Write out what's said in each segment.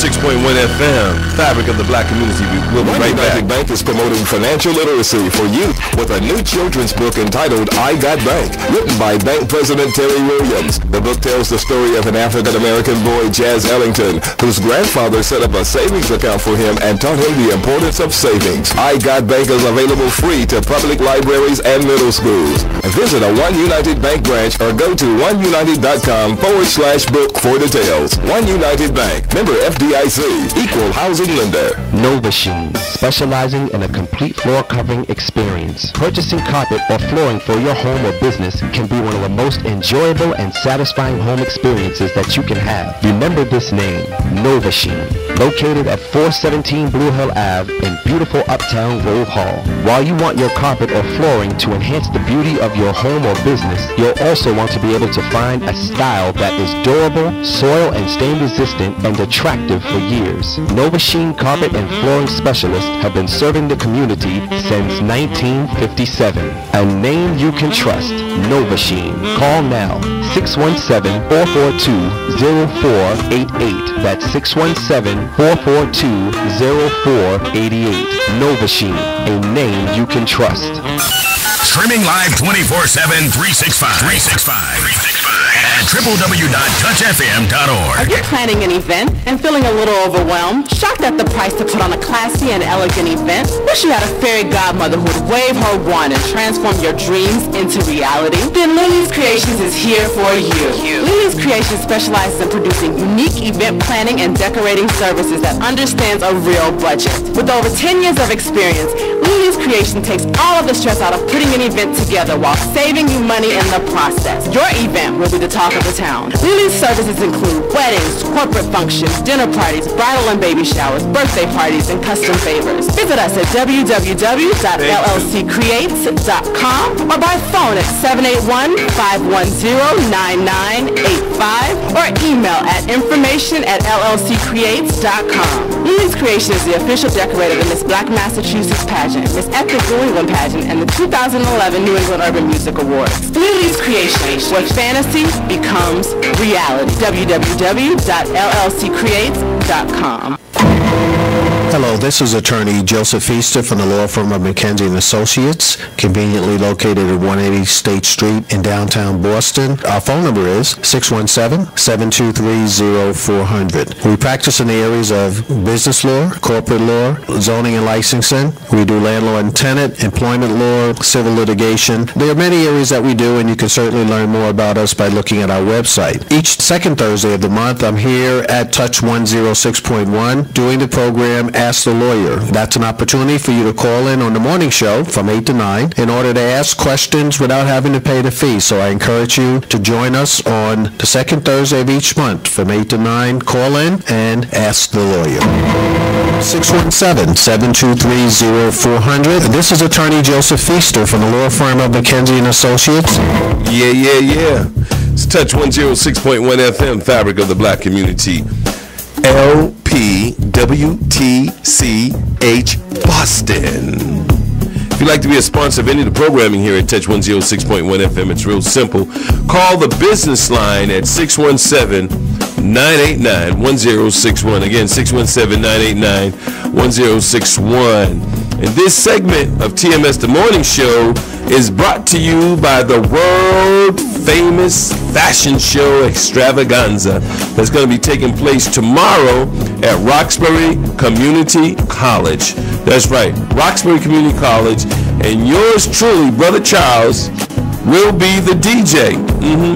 106.1 FM, fabric of the black community. We'll be right back. United Bank is promoting financial literacy for youth with a new children's book entitled I Got Bank, written by Bank President Terry Williams. The book tells the story of an African-American boy, Jazz Ellington, whose grandfather set up a savings account for him and taught him the importance of savings. I Got Bank is available free to public libraries and middle schools. Visit a One United Bank branch or go to oneunited.com/book for details. One United Bank, member FDIC, equal housing lender. Novasheen, specializing in a complete floor covering experience. Purchasing carpet or flooring for your home or business can be one of the most enjoyable and satisfying home experiences that you can have. Remember this name, Novasheen, located at 417 Blue Hill Ave in beautiful uptown Grove Hall. While you want your carpet or flooring to enhance the beauty of your home or business, you'll also want to be able to find a style that is durable, soil and stain resistant, and attractive for years. Novasheen Carpet and Flooring Specialists have been serving the community since 1957. A name you can trust, Novasheen. Call now, 617-442-0488. That's 617-442-0488. Novasheen, a name you can trust. Streaming live 24/7, 365 at www.touchfm.org. Are you planning an event and feeling a little overwhelmed? Shocked at the price to put on a classy and elegant event? Wish you had a fairy godmother who would wave her wand and transform your dreams into reality? Then Lily's Creations is here for you. Lily's Creations specializes in producing unique event planning and decorating services that understands a real budget. With over 10 years of experience, Lily's Creation takes all of the stress out of putting an event together while saving you money in the process. Your event will be the talk of the town. Lily's services include weddings, corporate functions, dinner parties, bridal and baby showers, birthday parties, and custom favors. Visit us at www.llccreates.com or by phone at 781-510-9985 or email at information@llccreates.com. Lily's Creation is the official decorator of the Miss Black Massachusetts pageant, Miss Epic New England pageant, and the 2011 New England Urban Music Awards. Lily's Creation, where fantasy becomes reality. www.llccreates.com. Hello, this is attorney Joseph Feaster from the law firm of McKenzie & Associates, conveniently located at 180 State Street in downtown Boston. Our phone number is 617-723-0400. We practice in the areas of business law, corporate law, zoning and licensing. We do landlord and tenant, employment law, civil litigation. There are many areas that we do, and you can certainly learn more about us by looking at our website. Each second Thursday of the month, I'm here at Touch 106.1 doing the program Ask the Lawyer. That's an opportunity for you to call in on the morning show from 8 to 9 in order to ask questions without having to pay the fee. So I encourage you to join us on the second Thursday of each month from 8 to 9. Call in and ask the lawyer. 617-723-0400. This is attorney Joseph Feaster from the law firm of McKenzie & Associates. Yeah. It's Touch 106.1 FM, fabric of the black community. LPWTCH Boston. If you'd like to be a sponsor of any of the programming here at Touch 106.1 FM, it's real simple. Call the business line at 617-989-1061. Again, 617-989-1061. And this segment of TMS The Morning Show is brought to you by the world-famous fashion show extravaganza that's going to be taking place tomorrow at Roxbury Community College. That's right, Roxbury Community College. And yours truly, Brother Charles, will be the DJ.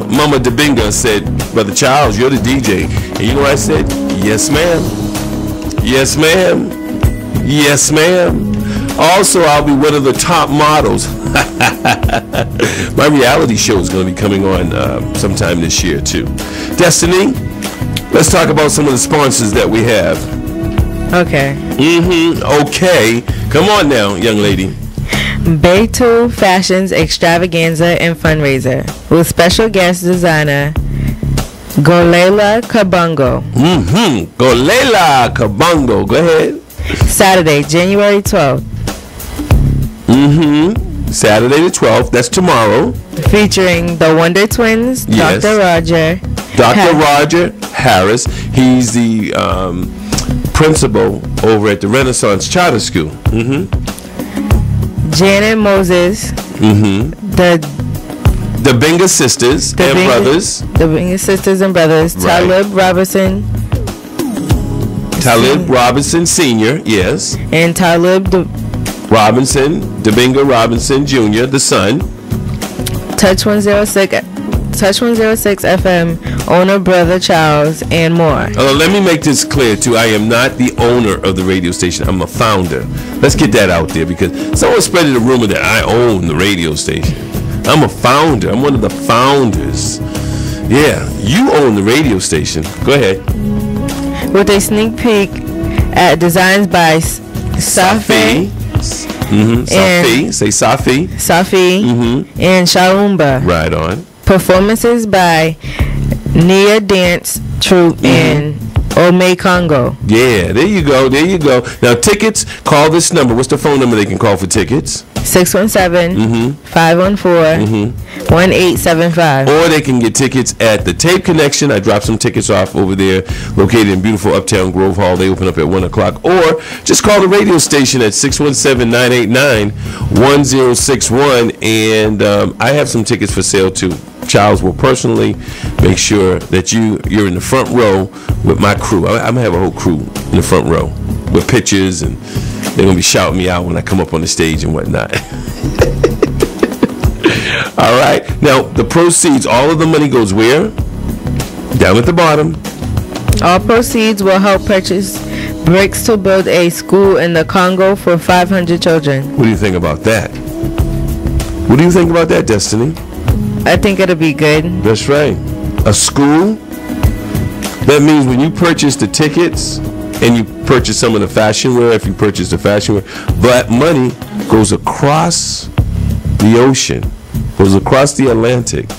Mama Dabinga said, Brother Charles, you're the DJ. And you know what I said? Yes, ma'am. Yes, ma'am. Yes, ma'am. Also, I'll be one of the top models. My reality show is going to be coming on sometime this year, too. Destiny, let's talk about some of the sponsors that we have. Okay. Okay. Come on now, young lady. Beitu Fashions Extravaganza and Fundraiser with special guest designer Golela Kabongo. Golela Kabongo. Go ahead. Saturday, January 12th. Saturday the 12th. That's tomorrow. Featuring the Wonder Twins, yes. Dr. Roger Harris. He's the principal over at the Renaissance Charter School. Janet Moses. The Benga sisters and brothers. The Benga sisters and brothers. Right. Talib Robinson Sr., yes. And Talib Robinson, Benga Robinson Jr., the son. Touch 106 FM, owner, brother Charles, and more. Let me make this clear, too. I am not the owner of the radio station. I'm a founder. Let's get that out there, because someone spread the rumor that I own the radio station. I'm a founder. I'm one of the founders. Yeah, you own the radio station. Go ahead. With a sneak peek at designs by Safi. Safi. Say Safi. Safi. And Shalumba. Right on. Performances by Nia Dance Troupe and Ome Congo. Yeah, there you go. Now, tickets, call this number. What's the phone number they can call for tickets? 617-514-1875. Or they can get tickets at the Tape Connection. I dropped some tickets off over there, located in beautiful Uptown Grove Hall. They open up at 1 o'clock. Or just call the radio station at 617-989-1061. And I have some tickets for sale, too. Charles will personally make sure that you're in the front row with my crew. I'm going to have a whole crew in the front row with pictures, and they're going to be shouting me out when I come up on the stage and whatnot. All right. Now, the proceeds, all of the money goes where? Down at the bottom. All proceeds will help purchase bricks to build a school in the Congo for 500 children. What do you think about that? What do you think about that, Destiny? I think it'll be good. That's right. A school? That means when you purchase the tickets and you purchase some of the fashion wear, if you purchase the fashion wear, that money goes across the ocean, goes across the Atlantic,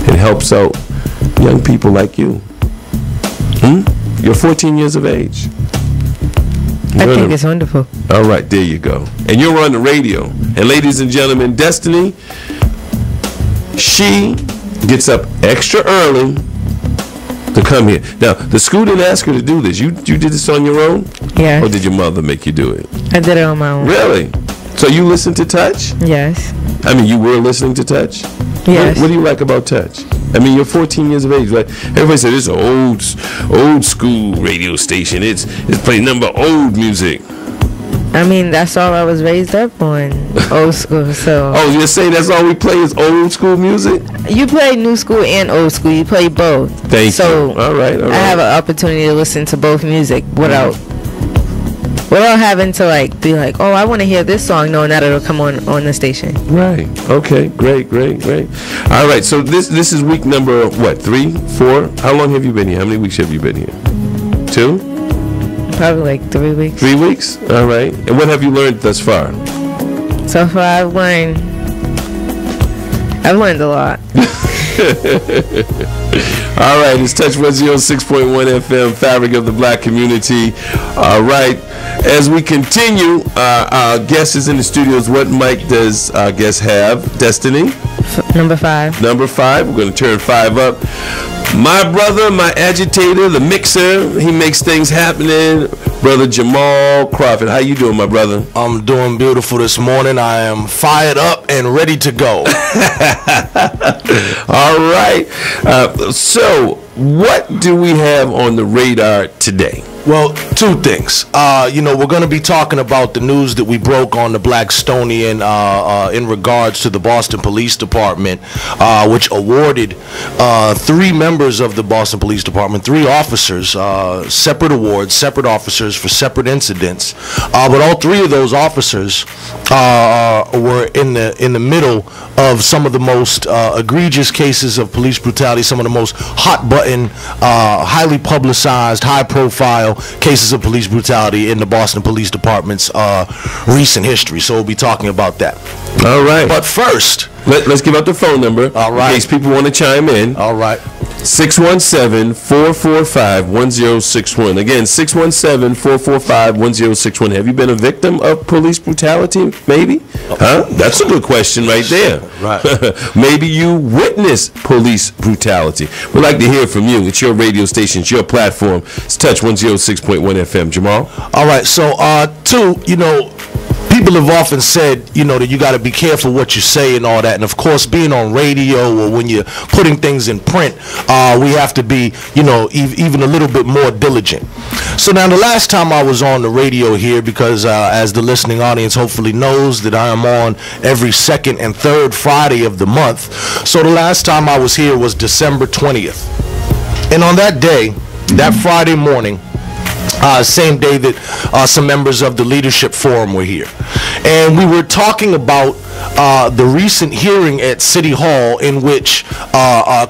and helps out young people like you. You're 14 years of age. I think it's wonderful. All right, there you go. And you're on the radio. And ladies and gentlemen, Destiny, she gets up extra early to come here. Now, the school didn't ask her to do this. You did this on your own? Yes. Or did your mother make you do it? I did it on my own. Really? So you listen to Touch? Yes. I mean, you were listening to Touch? Yes. What do you like about Touch? I mean, you're 14 years of age, right? Everybody said it's an old school radio station. It's playing number old music. I mean, that's all I was raised up on, old school. So. Oh, you're saying that's all we play is old school music? You play new school and old school. You play both. Thank you. All right. I have an opportunity to listen to both music without having to be like, oh, I want to hear this song, knowing that it'll come on the station. Right. Okay. Great. All right. So this is week number what? 3, 4? How long have you been here? How many weeks have you been here? 2? Probably 3 weeks. 3 weeks? All right. And what have you learned thus far? So far, I've learned a lot. All right. It's Touch 106.1 FM, fabric of the black community. All right. As we continue, our guest is in the studios. What mic does our guest have? Destiny? Number 5. Number 5. We're going to turn 5 up. My brother, my agitator, the mixer, he makes things happening. Brother Jamarhl Crawford. How you doing, my brother? I'm doing beautiful this morning. I am fired up and ready to go. All right. So, what do we have on the radar today? Well, 2 things. We're going to be talking about the news that we broke on the Blackstonian in regards to the Boston Police Department, which awarded 3 members of the Boston Police Department, 3 officers, separate awards, separate officers for separate incidents. But all 3 of those officers were in the middle of some of the most egregious cases of police brutality, some of the most hot-button, highly publicized, high-profile cases of police brutality in the Boston Police Department's recent history. So we'll be talking about that. All right. But first, let's give out the phone number. All right. In case people want to chime in. All right. 617-445-1061. Again, 617-445-1061. Have you been a victim of police brutality? Maybe? Huh? That's a good question right there. Right. Maybe you witnessed police brutality. We'd like to hear from you. It's your radio station. It's your platform. It's Touch 106.1 FM. Jamarhl? All right. So, two, people have often said, that you got to be careful what you say and all that. And of course, being on radio or when you're putting things in print, we have to be, even a little bit more diligent. So now the last time I was on the radio here, because as the listening audience hopefully knows that I am on every second and third Friday of the month. So the last time I was here was December 20th. And on that day, that Friday morning, same day that some members of the Leadership Forum were here. And we were talking about the recent hearing at City Hall in which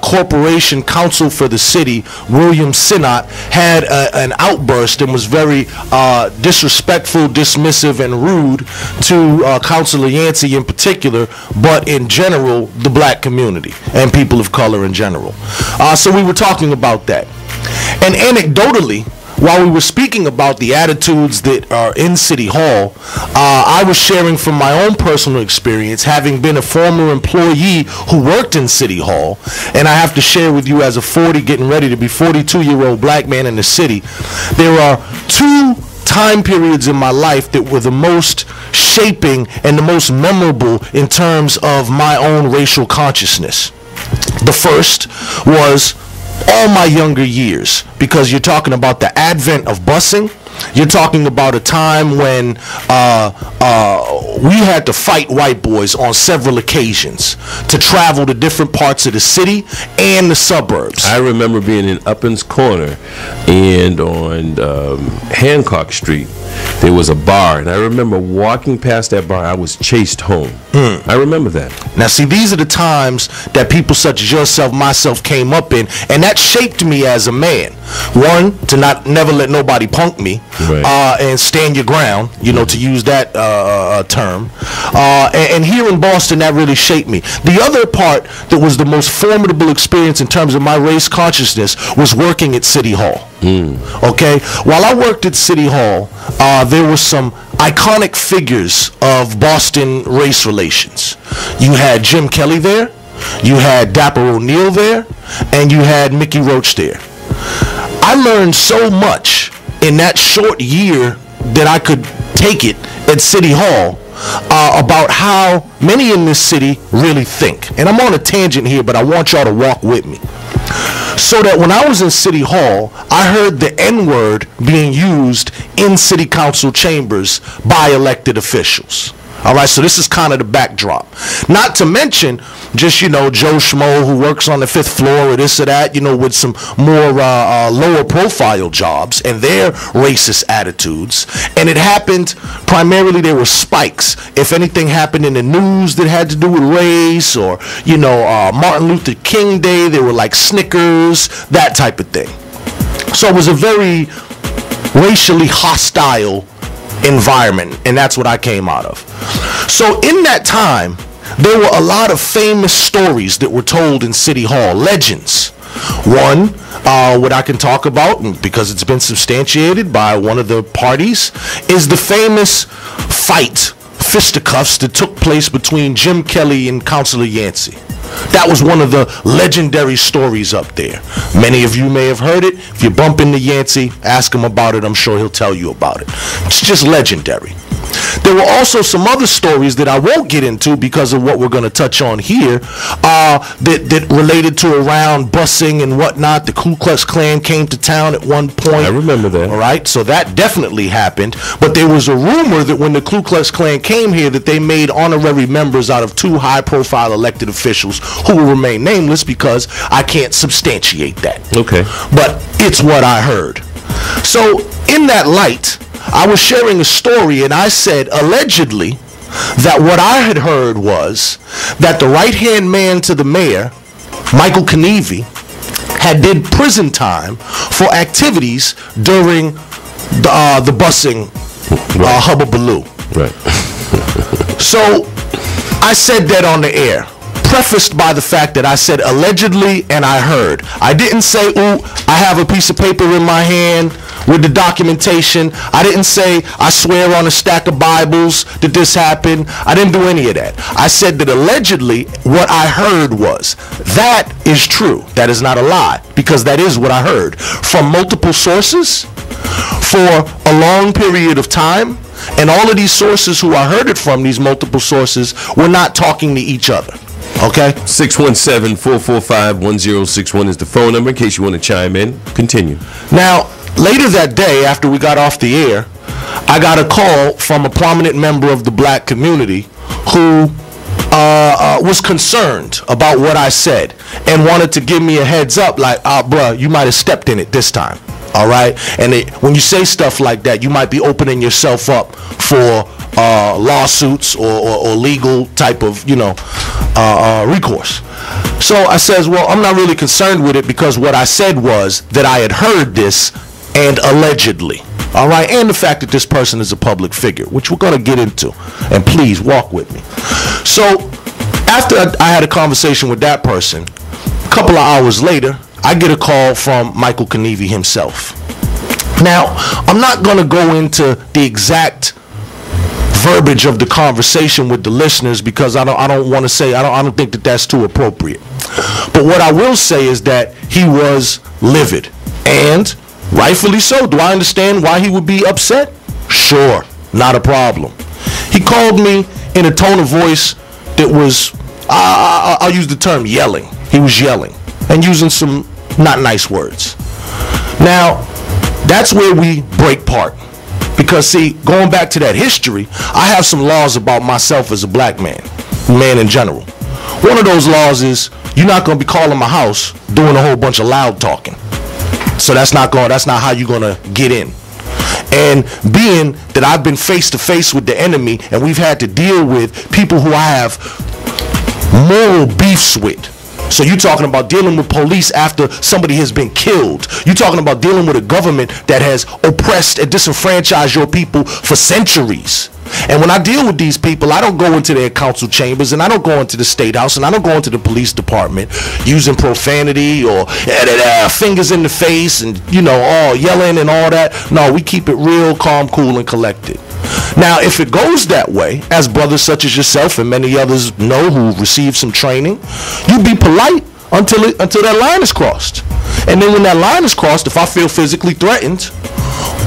Corporation Counsel for the City, William Sinnott, had an outburst and was very disrespectful, dismissive, and rude to Councilor Yancey in particular, but in general, the black community and people of color in general. So we were talking about that. And anecdotally, while we were speaking about the attitudes that are in City Hall, I was sharing from my own personal experience, having been a former employee who worked in City Hall, and I have to share with you as a getting ready to be 42-year-old black man in the city, there are two time periods in my life that were the most shaping and the most memorable in terms of my own racial consciousness. The first was all my younger years, because you're talking about the advent of busing. You're talking about a time when we had to fight white boys on several occasions to travel to different parts of the city and the suburbs. I remember being in Uplands Corner and on Hancock Street. There was a bar, and I remember walking past that bar. I was chased home. I remember that. Now, see, these are the times that people such as yourself, myself, came up in, and that shaped me as a man. One, to never let nobody punk me, right, and stand your ground, to use that term. And here in Boston, that really shaped me. The other part that was the most formidable experience in terms of my race consciousness was working at City Hall. Okay? While I worked at City Hall, there were some iconic figures of Boston race relations. You had Jim Kelly there, you had Dapper O'Neil there, and you had Mickey Roach there. I learned so much in that short year that I could take it at City Hall about how many in this city really think. And I'm on a tangent here, but I want y'all to walk with me. So that when I was in City Hall, I heard the N-word being used in city council chambers by elected officials. All right, so this is kind of the backdrop. Not to mention just, Joe Schmo who works on the 5th floor or this or that, with some more lower profile jobs and their racist attitudes. And it happened primarily, there were spikes. If anything happened in the news that had to do with race or, Martin Luther King Day, there were like Snickers, that type of thing. So it was a very racially hostile environment, and that's what I came out of. So in that time, there were a lot of famous stories that were told in City Hall, legends. One, what I can talk about, because it's been substantiated by one of the parties, is the famous fight, fisticuffs, that took place between Jim Kelly and Councilor Yancey. That was one of the legendary stories up there. Many of you may have heard it. If you bump into Yancey, ask him about it. I'm sure he'll tell you about it. It's just legendary. There were also some other stories that I won't get into because of what we're going to touch on here that related to around busing and whatnot. The Ku Klux Klan came to town at one point. I remember that. All right, so that definitely happened. But there was a rumor that when the Ku Klux Klan came here that they made honorary members out of 2 high-profile elected officials who will remain nameless because I can't substantiate that. Okay. But it's what I heard. So in that light, I was sharing a story, and I said, allegedly, that what I had heard was that the right-hand man to the mayor, Michael Knievy, had did prison time for activities during the busing hubbubaloo. Right. So I said that on the air, prefaced by the fact that I said allegedly and I heard. I didn't say, ooh, I have a piece of paper in my hand with the documentation. I didn't say I swear on a stack of Bibles that this happened. I didn't do any of that. I said that allegedly what I heard was, that is true. That is not a lie, because that is what I heard from multiple sources for a long period of time. And all of these sources who I heard it from, these multiple sources, were not talking to each other. Okay? 617-445-1061 is the phone number in case you want to chime in. Continue. Now, later that day, after we got off the air, I got a call from a prominent member of the black community who was concerned about what I said and wanted to give me a heads up, like, bruh, you might have stepped in it this time. All right? And when you say stuff like that, you might be opening yourself up for lawsuits or legal type of, recourse. So I says, well, I'm not really concerned with it, because what I said was that I had heard this and allegedly. All right? And the fact that this person is a public figure, which we're going to get into. And please walk with me. So after I had a conversation with that person, a couple of hours later, I get a call from Michael Kenevi himself. Now, I'm not going to go into the exact verbiage of the conversation with the listeners, because I don't want to say, I don't think that that's too appropriate. But what I will say is that he was livid, and rightfully so. Do I understand why he would be upset? Sure, not a problem. He called me in a tone of voice that was, I'll use the term yelling. He was yelling and using some not nice words. Now, that's where we break part. Because, see, going back to that history, I have some laws about myself as a black man in general. One of those laws is you're not going to be calling my house doing a whole bunch of loud talking. So that's not how you're going to get in. And being that I've been face to face with the enemy, and we've had to deal with people who I have moral beefs with. So you're talking about dealing with police after somebody has been killed. You're talking about dealing with a government that has oppressed and disenfranchised your people for centuries. And when I deal with these people, I don't go into their council chambers, and I don't go into the state house, and I don't go into the police department using profanity or fingers in the face and, all yelling and all that. No, we keep it real, calm, cool, and collected. Now, if it goes that way, as brothers such as yourself and many others know who received some training, you be polite until that line is crossed. And then when that line is crossed, if I feel physically threatened,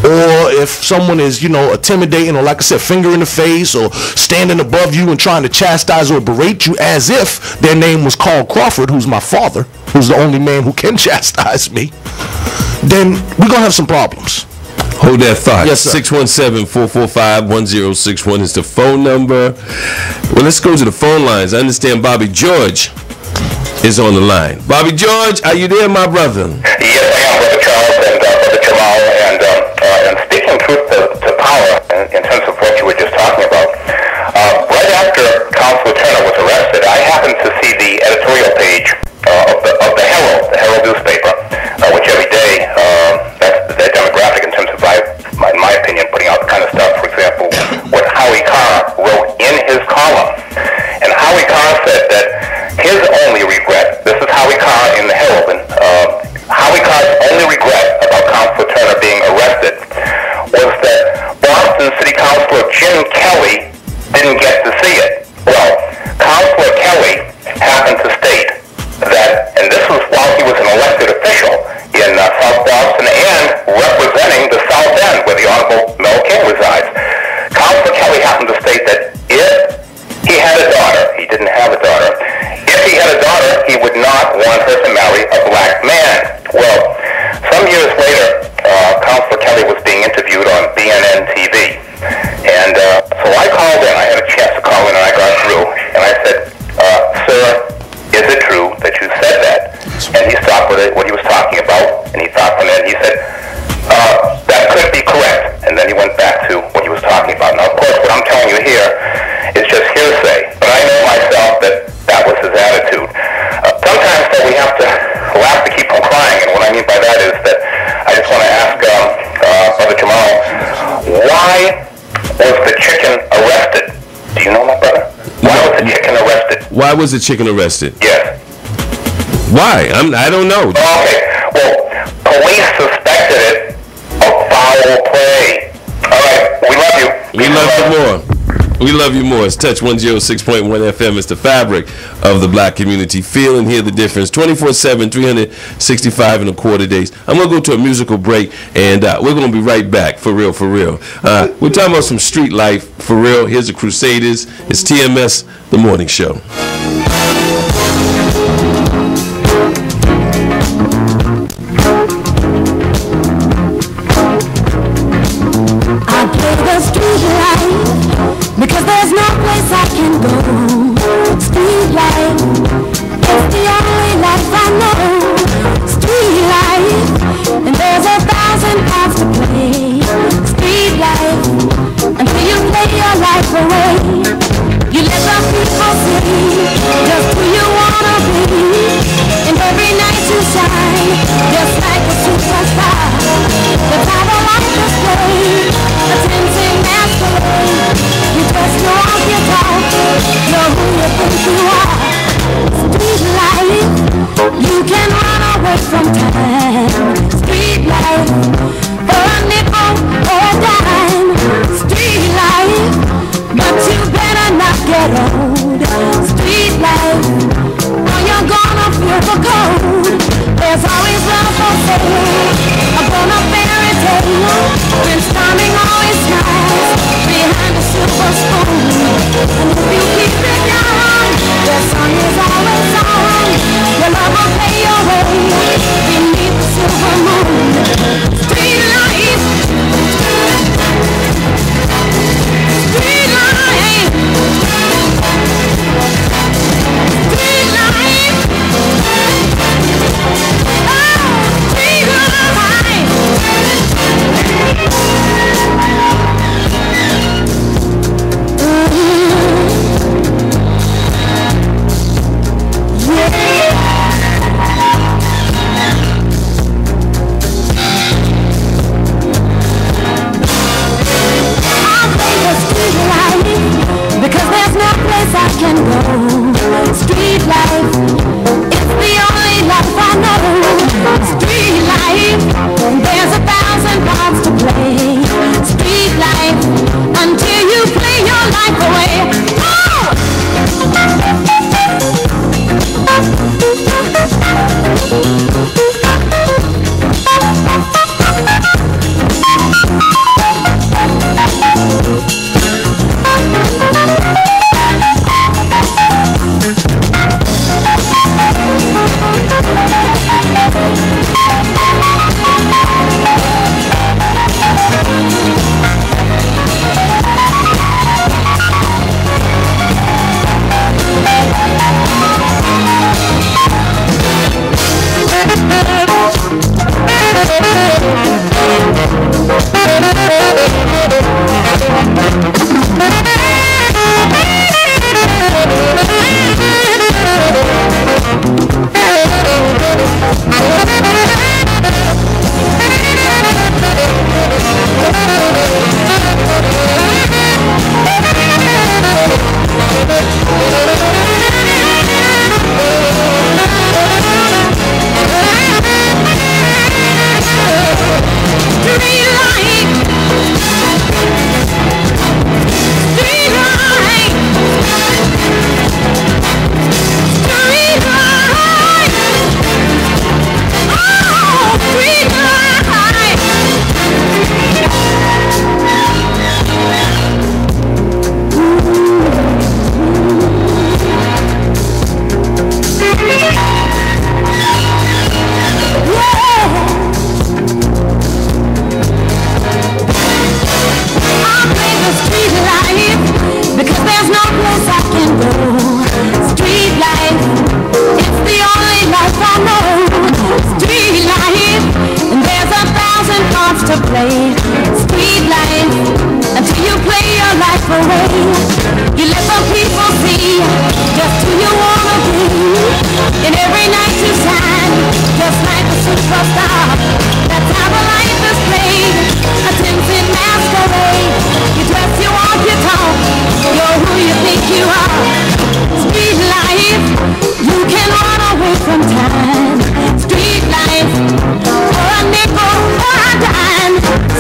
or if someone is, intimidating, or like I said, finger in the face, or standing above you and trying to chastise or berate you as if their name was called Crawford, who's my father, who's the only man who can chastise me, then we're going to have some problems. Hold that thought. Yes, sir. 617-445-1061 is the phone number. Well, let's go to the phone lines. I understand Bobby George is on the line. Bobby George, are you there, my brother? Yes, I am, Brother Charles and Brother Jamarhl. And speaking truth to power, in terms of what you were just talking about, right after Counselor Turner was arrested, I happened to see the editorial page of the Herald newspaper, which every day, that's their demographic in terms of, in my opinion, putting out the kind of stuff, for example, what Howie Carr wrote in his column. And Howie Carr said that his only regret, this is Howie Carr in the Herald, Howie Carr's only regret about Counselor Turner being arrested was that Boston City Councilor Jim Kelly didn't get to see it. Well, Counselor Kelly happened to state that, and this was while he was an elected official in South Boston and representing the South End, where the Honorable Mel King resides. Counselor Kelly happened to state that if he had a daughter, he didn't have a daughter, if he had a daughter, he would not want her to marry a black man. Well, some years later, Counselor Kelly was being interviewed on BNN TV. And so I called in. I had a chance to call in, and I got through. And I said, sir, is it true that you said that? And he stopped with what he was talking about, and he thought for a minute. He said, that could be correct. And then he went back to what he was talking about. Now, of course, what I'm telling you here is just hearsay. But I know myself that that was his attitude. Sometimes, though, we have to laugh to keep from crying. And what I mean by that is that I just want to ask Brother Jamarhl, why was the chicken arrested? Do you know, my brother? Why was the chicken arrested? Why was the chicken arrested? Yes. Why? I don't know. Okay. Well, police suspected it of We love you more. We love you more. It's Touch 106.1 FM. It's the fabric of the black community. Feel and hear the difference. 24/7, 365 and a quarter days. I'm going to go to a musical break, and we're going to be right back. For real, for real. We're talking about some street life. For real. Here's the Crusaders. It's TMS, The Morning Show. Because there's no place I can go. Street life, it's the only life I know. Street life, and there's 1,000 parts to play. Street life, until you play your life away. You let the people see just who you wanna be. And every night you shine, just like a superstar. The type of life display, a tempting masquerade. You just know off your talk, know who you think you are. Street life, you can run away from time. Street life, for a nickel or a dime. Street life, but you better not get old. Street life, or you're gonna feel the cold. There's always love for sale, a grown-up fairy tale. Prince Charming always smiles behind a silver spoon. And if you keep it young, their song is always on. Your love will pay your way beneath the silver moon. Street life, street life, street life. Because there's no place I can go. Street life, it's the only life I know. Street life, there's 1,000 parts to play. Street life, until you play your life away.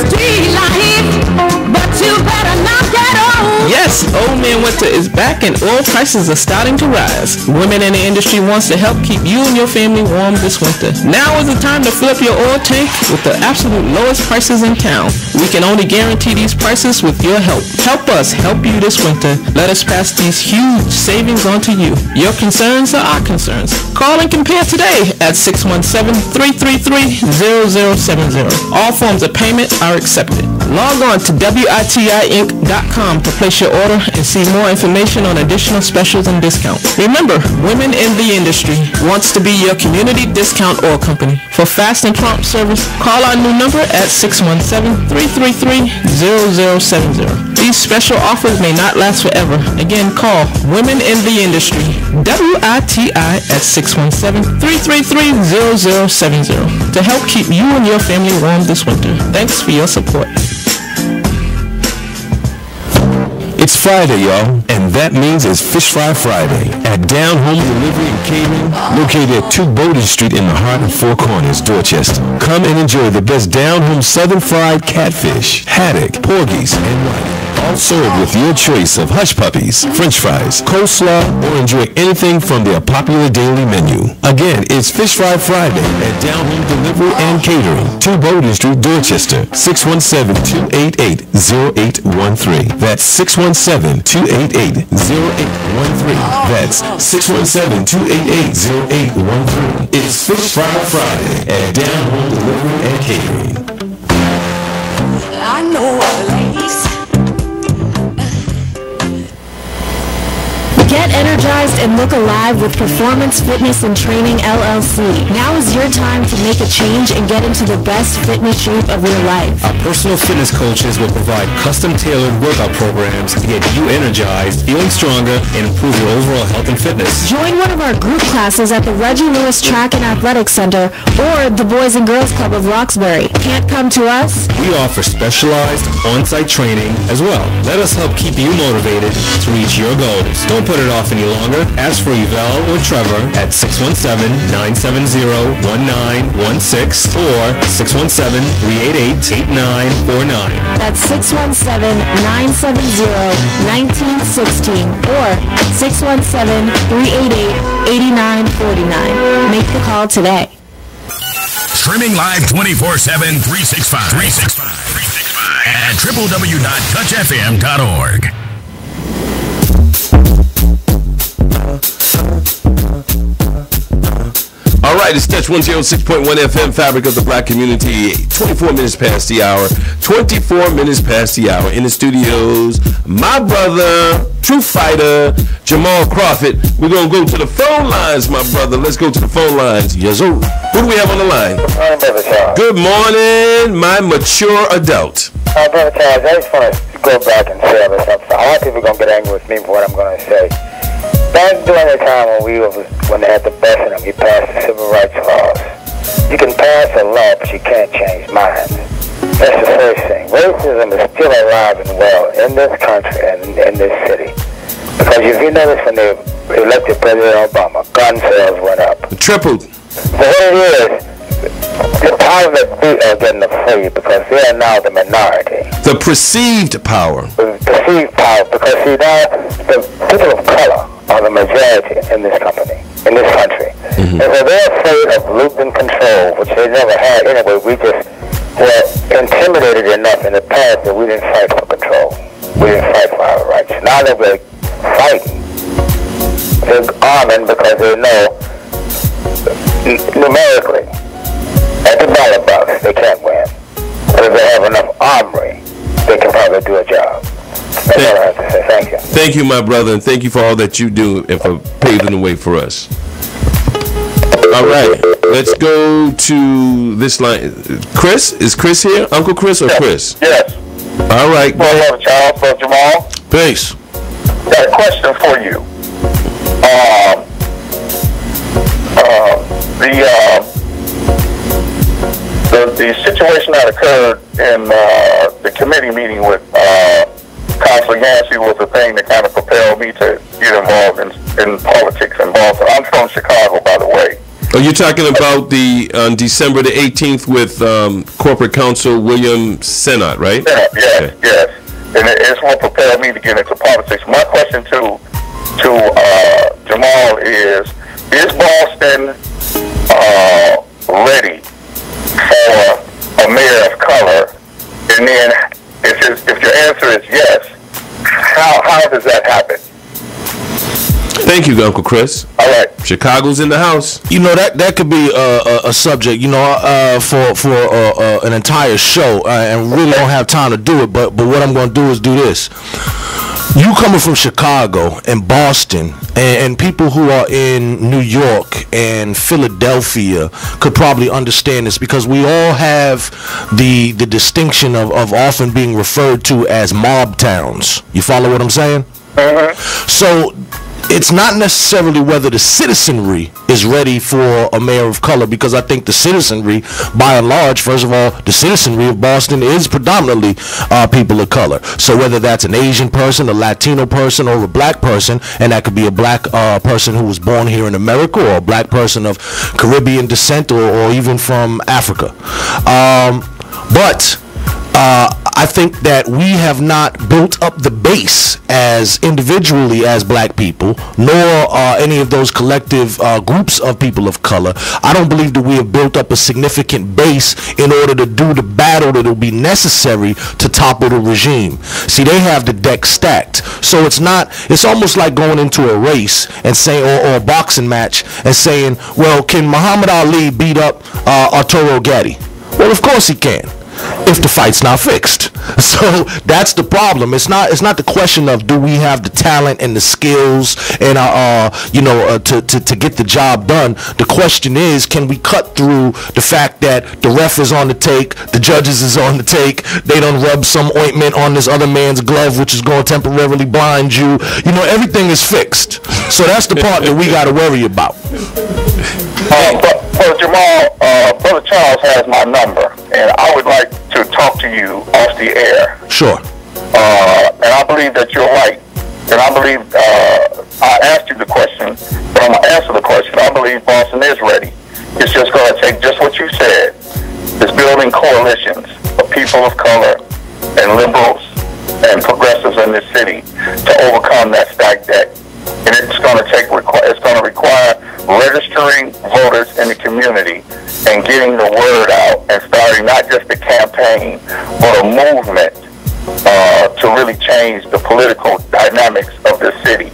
Street life, but you better not get is back and oil prices are starting to rise. Women in the industry wants to help keep you and your family warm this winter. Now is the time to fill up your oil tank with the absolute lowest prices in town. We can only guarantee these prices with your help. Help us help you this winter. Let us pass these huge savings on to you. Your concerns are our concerns. Call and compare today at 617-333-0070. All forms of payment are accepted. Log on to WITIinc.com to place your order and see more information on additional specials and discounts. Remember, Women in the Industry wants to be your community discount oil company. For fast and prompt service, call our new number at 617-333-0070. These special offers may not last forever. Again, call Women in the Industry, WITI at 617-333-0070 to help keep you and your family warm this winter. Thanks for your support. It's Friday, y'all, and that means it's Fish Fry Friday at Down Home Delivery and Catering, located at 2 Bowden Street in the heart of Four Corners, Dorchester. Come and enjoy the best down home southern fried catfish, haddock, porgies, and whiting. All served with your choice of hush puppies, french fries, coleslaw, or enjoy anything from their popular daily menu. Again, it's Fish Fry Friday at Down Home Delivery and Catering, 2 Bowden Street, Dorchester, 617-288-0813. That's 617-288-0813. That's 617-288-0813. It's Fish Fry Friday at Down Home Delivery and Catering. I know ladies. Get energized and look alive with Performance Fitness and Training LLC. Now is your time to make a change and get into the best fitness shape of your life. Our personal fitness coaches will provide custom-tailored workout programs to get you energized, feeling stronger, and improve your overall health and fitness. Join one of our group classes at the Reggie Lewis Track and Athletic Center or the Boys and Girls Club of Roxbury. Can't come to us? We offer specialized on-site training as well. Let us help keep you motivated to reach your goals. Don't put it off any longer. Ask for Yvel or Trevor at 617-970-1916 or 617-388-8949. That's 617-970-1916 or 617-388-8949. Make the call today. Streaming live 24/7, 365 at www.touchfm.org. All right, it's Touch 106.1 FM, Fabric of the Black Community. 24 minutes past the hour. 24 minutes past the hour. In the studios, my brother, true fighter, Jamarhl Crawford. We're going to go to the phone lines, my brother. Let's go to the phone lines. Yes, sir. Who do we have on the line? Good morning, Brother Charles. Good morning, my mature adult. Brother Charles, I just want to go back and say this. A lot of people are going to get angry with me for what I'm going to say. Back during the time when they had the best of them, you passed the civil rights laws. You can pass a law, but you can't change minds. That's the first thing. Racism is still alive and well in this country and in this city. Because if you notice when they elected President Obama, gun sales went up. Tripled. So what it is, the power that we are getting afraid because they are now the minority. The perceived power. The perceived power, because see now, the people of color are the majority in this country. And so they're afraid of losing control, which they never had anyway. We just were intimidated enough in the past that we didn't fight for control. We didn't fight for our rights. Now that we're fighting, they're arming because they know numerically at the ballot box they can't win. But if they have enough armory, they can probably do a job. That's all I have to say. Thank you. Thank you, my brother, and thank you for all that you do and for paving the way for us. All right, let's go to this line. Chris? Is Chris here? Uncle Chris or Chris? Yes. All right. Hello, Charles. Hello, Jamal. Peace. Got a question for you. The situation that occurred in the committee meeting with Consul Yancey was the thing that kind of propelled me to get involved in politics in Boston. I'm from Chicago, by the way. Are you talking about the on December the 18th with Corporate Counsel William Senat, right? Yeah, yes, okay. Yes. and it's what propelled me to get into politics. My question to Jamarhl is Boston ready for a mayor of color? And then, if your answer is yes, how does that happen? Thank you, Uncle Chris. All right. Chicago's in the house. You know, that could be a subject, you know, for an entire show, and really don't have time to do it. But what I'm going to do is do this. You coming from Chicago and Boston, and people who are in New York and Philadelphia could probably understand this, because we all have the distinction of often being referred to as mob towns. You follow what I'm saying? So it's not necessarily whether the citizenry is ready for a mayor of color, because I think the citizenry, by and large, first of all, the citizenry of Boston is predominantly people of color. So whether that's an Asian person, a Latino person, or a black person, and that could be a black person who was born here in America, or a black person of Caribbean descent, or even from Africa. But I think that we have not built up the base as individually as black people, nor any of those collective groups of people of color. I don't believe that we have built up a significant base in order to do the battle that will be necessary to topple the regime. See, they have the deck stacked. So it's almost like going into a race and saying, or a boxing match, and saying, well, can Muhammad Ali beat up Arturo Gatti? Well, of course he can, if the fight's not fixed. So that's the problem. It's not the question of do we have the talent and the skills and to get the job done. The question is, can we cut through the fact that the ref is on the take, the judges is on the take, they done rub some ointment on this other man's glove, which is going to temporarily blind you. You know, everything is fixed. So that's the part that we got to worry about. But Jamarhl, Brother Charles has my number, and I would like to talk to you off the air. Sure. And I believe that you're right. And I believe, I asked you the question, but I'm going to answer the question. I believe Boston is ready. It's just going to take just what you said. It's building coalitions of people of color and liberals and progressives in this city to overcome that stacked deck. And it's going to require registering voters in the community and getting the word out and starting not just a campaign but a movement to really change the political dynamics of this city.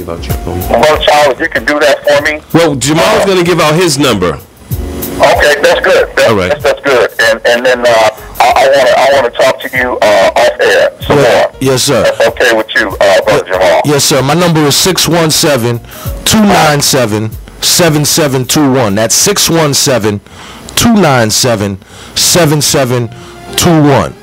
Brother Charles, you can do that for me. Well, Jamal's going to give out his number. Okay, that's good. That's good. And then I want to talk to you off air some more. Yes, sir. That's okay with you, Brother Jamarhl. Yes, sir. My number is 617-297-7721. That's 617-297-7721.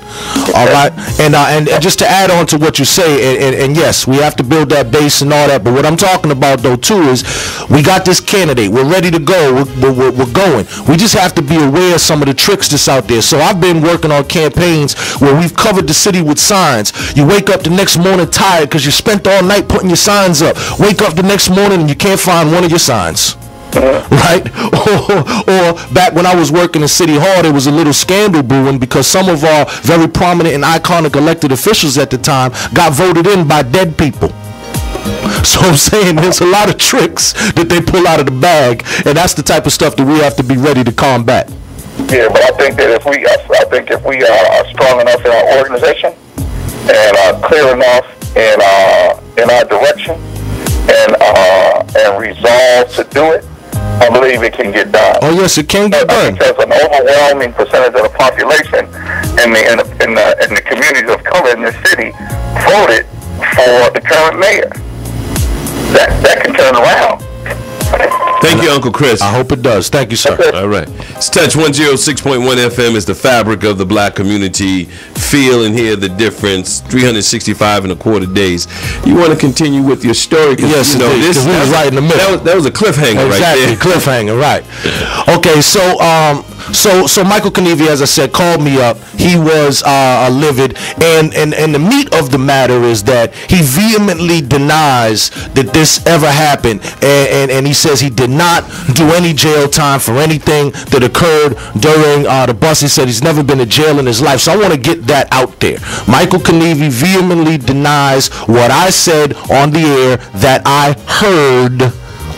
All right, and just to add on to what you say, and yes, we have to build that base and all that. But what I'm talking about though too is we got this candidate. We're ready to go. We're going. We just have to be aware of some of the tricks that's out there. So I've been working on campaigns where we've covered the city with signs. You wake up the next morning tired because you spent all night putting your signs up. Wake up the next morning and you can't find one of your signs. Right? Or back when I was working in City Hall, there was a little scandal brewing because some of our very prominent and iconic elected officials at the time got voted in by dead people. So I'm saying there's a lot of tricks that they pull out of the bag, and that's the type of stuff that we have to be ready to combat. Yeah, but I think that if we are strong enough in our organization and clear enough in our direction and resolve to do it, I believe it can get done. Oh yes, it can get done. Because an overwhelming percentage of the population in the communities of color in this city voted for the current mayor. That can turn around. Thank you, Uncle Chris. I hope it does. Thank you, sir. All right. It's Touch 106.1 FM is the fabric of the black community. Feel and hear the difference. 365 and a quarter days. You want to continue with your story? Yes, you know, this was right in the middle. That was a cliffhanger right there. Exactly, cliffhanger, right. Okay, so So Michael Knievy, as I said, called me up. He was livid, and the meat of the matter is that he vehemently denies that this ever happened, and he says he did not do any jail time for anything that occurred during the bust. He said he's never been to jail in his life. So I want to get that out there. Michael Knievy vehemently denies what I said on the air that I heard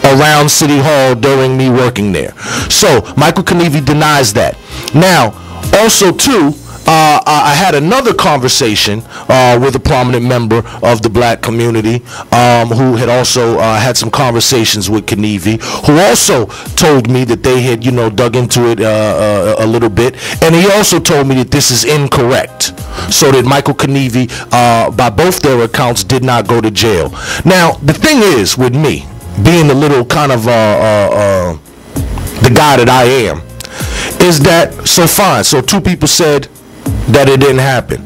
around City Hall during me working there. So Michael Knievy denies that. Now, also too, I had another conversation with a prominent member of the black community who had also had some conversations with Knievy, who also told me that they had, dug into it a little bit, and he also told me that this is incorrect, so that Michael Knievy, by both their accounts, did not go to jail. Now, the thing is, with me, being a little kind of the guy that I am, is that, so fine, so two people said that it didn't happen.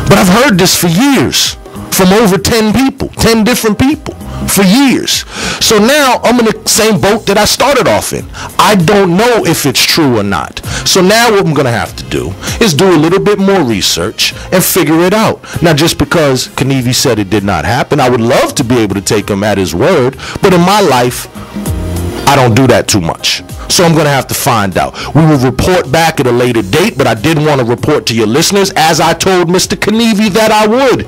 But I've heard this for years from over 10 people, 10 different people for years. So now I'm in the same boat that I started off in. I don't know if it's true or not. So now what I'm going to have to do is do a little bit more research and figure it out. Now, just because Knievy said it did not happen, I would love to be able to take him at his word, but in my life, I don't do that too much. So I'm going to have to find out. We will report back at a later date, but I did want to report to your listeners, as I told Mr. Knievy that I would.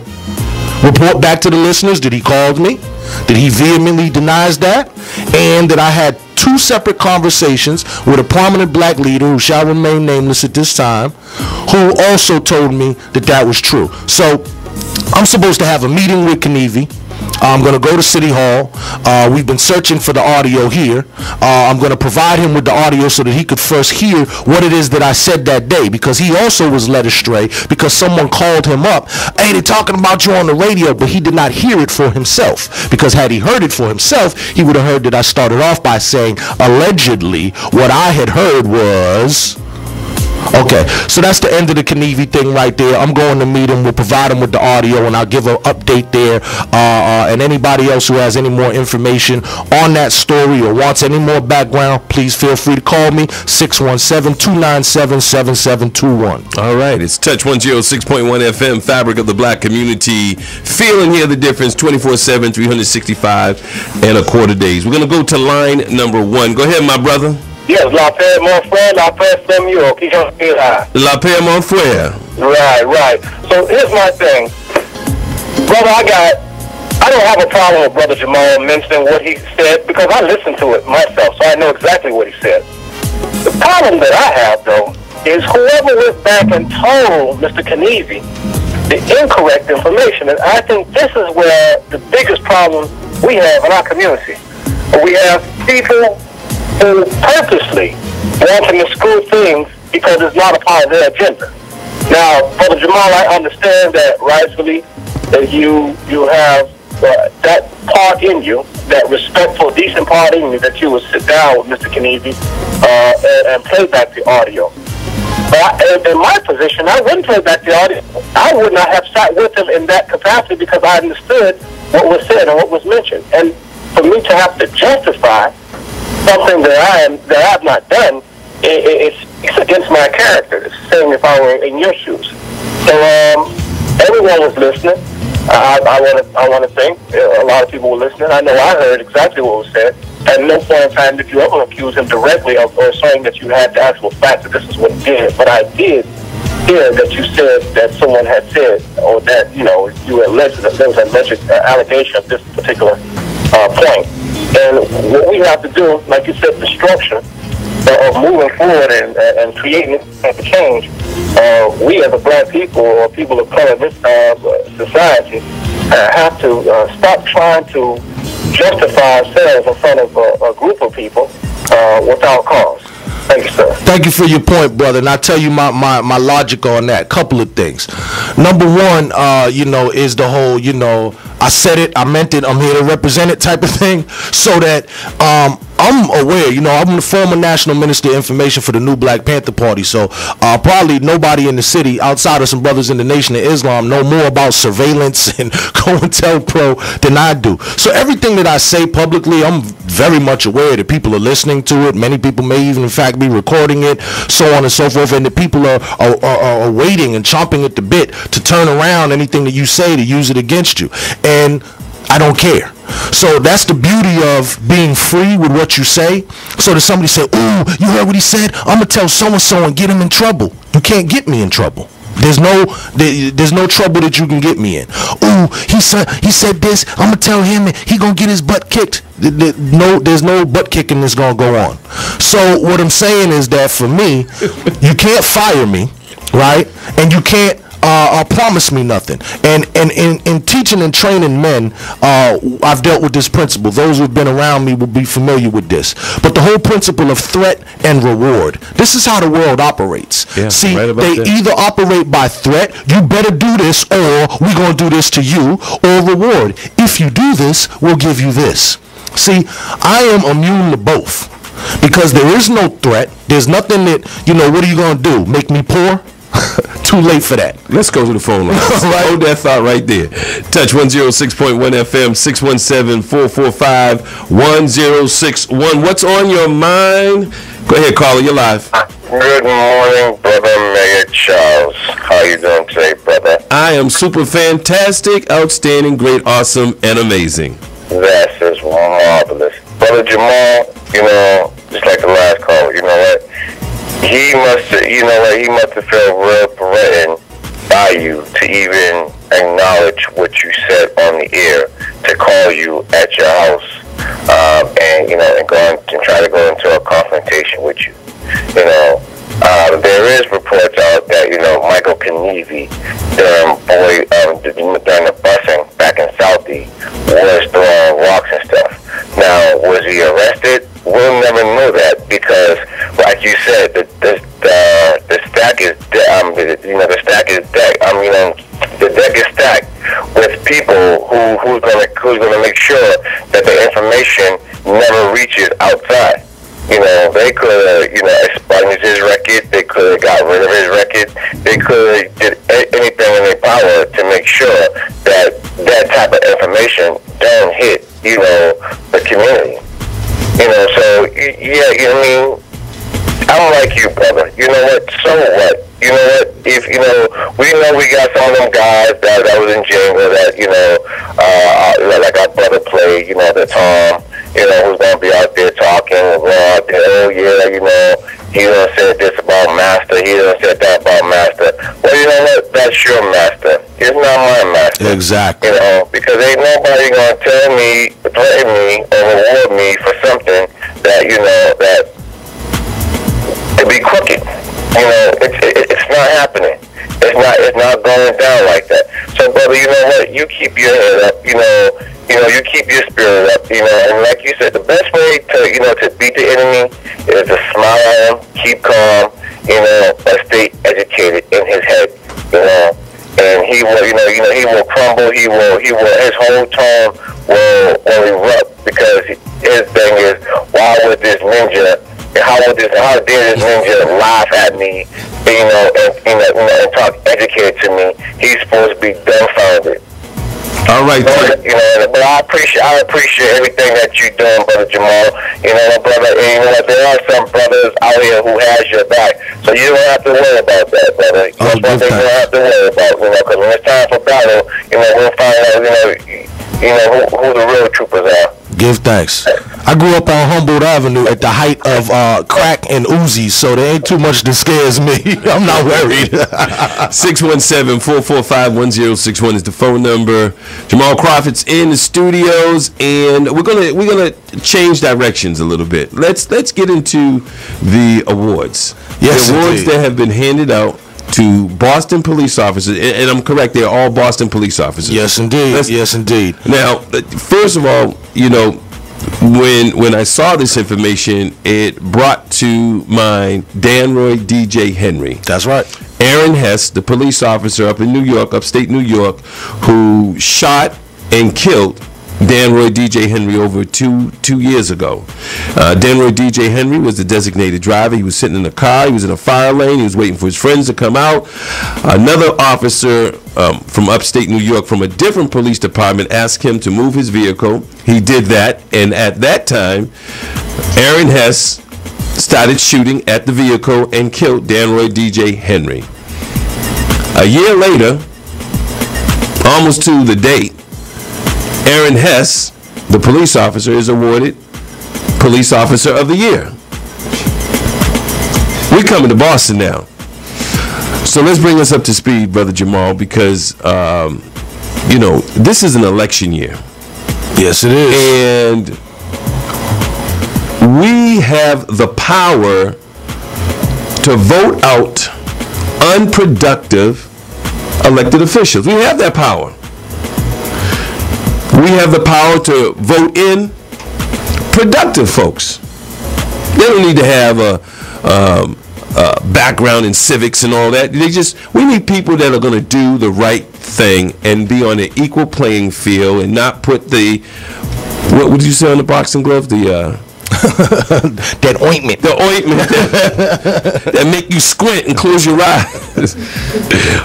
Report back to the listeners that he called me, that he vehemently denies that, and that I had two separate conversations with a prominent black leader who shall remain nameless at this time, who also told me that that was true. So I'm supposed to have a meeting with Knievy. I'm going to go to City Hall. We've been searching for the audio here. I'm going to provide him with the audio so that he could first hear what it is that I said that day, because he also was led astray because someone called him up. Hey, they're talking about you on the radio, but he did not hear it for himself, because had he heard it for himself, he would have heard that I started off by saying allegedly what I had heard was... Okay, so that's the end of the Knievy thing right there. I'm going to meet him. We'll provide him with the audio, and I'll give an update there. And anybody else who has any more information on that story or wants any more background, please feel free to call me, 617-297-7721. All right, it's Touch 106.1 FM, fabric of the black community. Feel and hear the difference 24/7, 365 and a quarter days. We're going to go to line number 1. Go ahead, my brother. Yes, La Paix, mon frère, La Paix, from you. La Paix, mon frère. Right. So here's my thing. Brother, I don't have a problem with Brother Jamarhl mentioning what he said, because I listened to it myself, so I know exactly what he said. The problem that I have, though, is whoever went back and told Mr. Knievy the incorrect information, and I think this is where the biggest problem we have in our community. We have people who purposely want to screw things because it's not a part of their agenda. Now, Brother Jamarhl, I understand that rightfully that you have that part in you, that respectful, decent part in you, that you would sit down with Mr. Knievy and play back the audio. But in my position, I wouldn't play back the audio. I would not have sat with him in that capacity, because I understood what was said and what was mentioned. And for me to have to justify something that I've not done, it's against my character. It's the same if I were in your shoes. So everyone was listening. I want to think a lot of people were listening. I know I heard exactly what was said. At no point in time did you ever accuse him directly of or saying that you had the actual fact that this is what he did. But I did hear that you said that someone had said, or that you alleged that there was an alleged allegation of this particular point. And what we have to do, like you said, the structure of moving forward and creating this type of change, we as a black people or people of color in this society have to stop trying to justify ourselves in front of a group of people without cause. Thank you, sir. Thank you for your point, brother. And I'll tell you my logic on that. Couple of things. Number one, is the whole, I said it, I meant it, I'm here to represent it type of thing. So that I'm aware. You know, I'm the former national minister of information for the new Black Panther Party. So probably nobody in the city outside of some brothers in the Nation of Islam know more about surveillance and COINTELPRO than I do. So everything that I say publicly, I'm very much aware that people are listening to it. Many people may even, in fact, be recording it, so on and so forth. And the people are waiting and chomping at the bit to turn around anything that you say to use it against you. And I don't care. So that's the beauty of being free with what you say. So that somebody say, ooh, you heard what he said? I'm going to tell so-and-so and get him in trouble. You can't get me in trouble. There's no trouble that you can get me in. Ooh, he said this. I'm going to tell him and he going to get his butt kicked. There's no butt kicking that's going to go on. So what I'm saying is that for me, you can't fire me, right? And you can't promise me nothing. And in teaching and training men, I've dealt with this principle. Those who've been around me will be familiar with this. But the whole principle of threat and reward, this is how the world operates. Yeah, see, right, they either operate by threat, you better do this, or we're going to do this to you, or reward. If you do this, we'll give you this. See, I am immune to both. Because there is no threat. There's nothing that, you know, what are you going to do? Make me poor? Too late for that. Let's go to the phone line. Right. Hold that thought right there. Touch 106.1 FM, 617-445-1061. What's on your mind? Go ahead, caller. You're live. Good morning, Brother Mayor Charles. How you doing today, brother? I am super fantastic, outstanding, great, awesome, and amazing. That is marvelous. Brother Jamarhl, you know, just like the last caller, you know what? He must have felt real threatened by you to even acknowledge what you said on the air, to call you at your house, and try to go into a confrontation with you. You know, there is reports out that Michael Knievy during the busing back in Southie was throwing rocks and stuff. Now, was he arrested? We'll never know that because, like you said, the stack is the deck is stacked with people who's gonna make sure that the information never reaches outside. You know, they could expunged his record. They could have got rid of his record. They could have did anything in their power to make sure that that type of information don't hit the community. So, yeah, I mean, I'm like you, brother. You know what? So what? You know what? If, we know we got some of them guys that was in jail that, like our brother played, the Tom, who's going to be out there talking, out there, oh, yeah, he done said this about Master, he done said that about Master. Well, you know what? That's your master. It's not my master. Exactly. Because ain't nobody going to tell me, threaten me, or reward me for something that, that to be crooked. It's not happening. It's not going down like that. So, brother, you know what? You keep your head up. You keep your spirit up. And like you said, the best way to beat the enemy is to smile at him, keep calm, but stay educated in his head. And he will, he will crumble. He will. His whole tone will erupt because his thing is, why would this ninja? How dare this ninja laugh at me, and talk educated to me? He's supposed to be dumbfounded. All right, but I appreciate everything that you're doing, Brother Jamarhl. Brother, and there are some brothers out here who has your back, so you don't have to worry about that, brother. That's one thing you don't have to worry about, because when it's time for battle, we'll find out, who the real troopers are. Give thanks. I grew up on Humboldt Avenue at the height of crack and Uzis, so there ain't too much that scares me. I'm not worried. 617-445-1061 is the phone number. Jamarhl Crawford's in the studios, and we're gonna change directions a little bit. Let's get into the awards. Yes, the awards indeed. that have been handed out to Boston police officers, and I'm correct, they're all Boston police officers. Yes, indeed. Yes, indeed. Now, first of all, when I saw this information, it brought to mind Danroy DJ Henry. That's right. Aaron Hess, the police officer up in New York, upstate New York, who shot and killed Danroy DJ Henry over two years ago. Danroy DJ Henry was the designated driver. He was sitting in the car. He was in a fire lane. He was waiting for his friends to come out. Another officer from upstate New York from a different police department asked him to move his vehicle. He did that, and at that time, Aaron Hess started shooting at the vehicle and killed Danroy DJ Henry. A year later, almost to the date, Aaron Hess, the police officer, is awarded Police Officer of the Year. We're coming to Boston now. So let's bring us up to speed, Brother Jamarhl, because, you know, this is an election year. Yes, it is. And we have the power to vote out unproductive elected officials. We have that power. We have the power to vote in productive folks. They don't need to have a background in civics and all that. We need people that are going to do the right thing and be on an equal playing field and not put what would you say on the boxing glove? That ointment. The ointment that make you squint and close your eyes.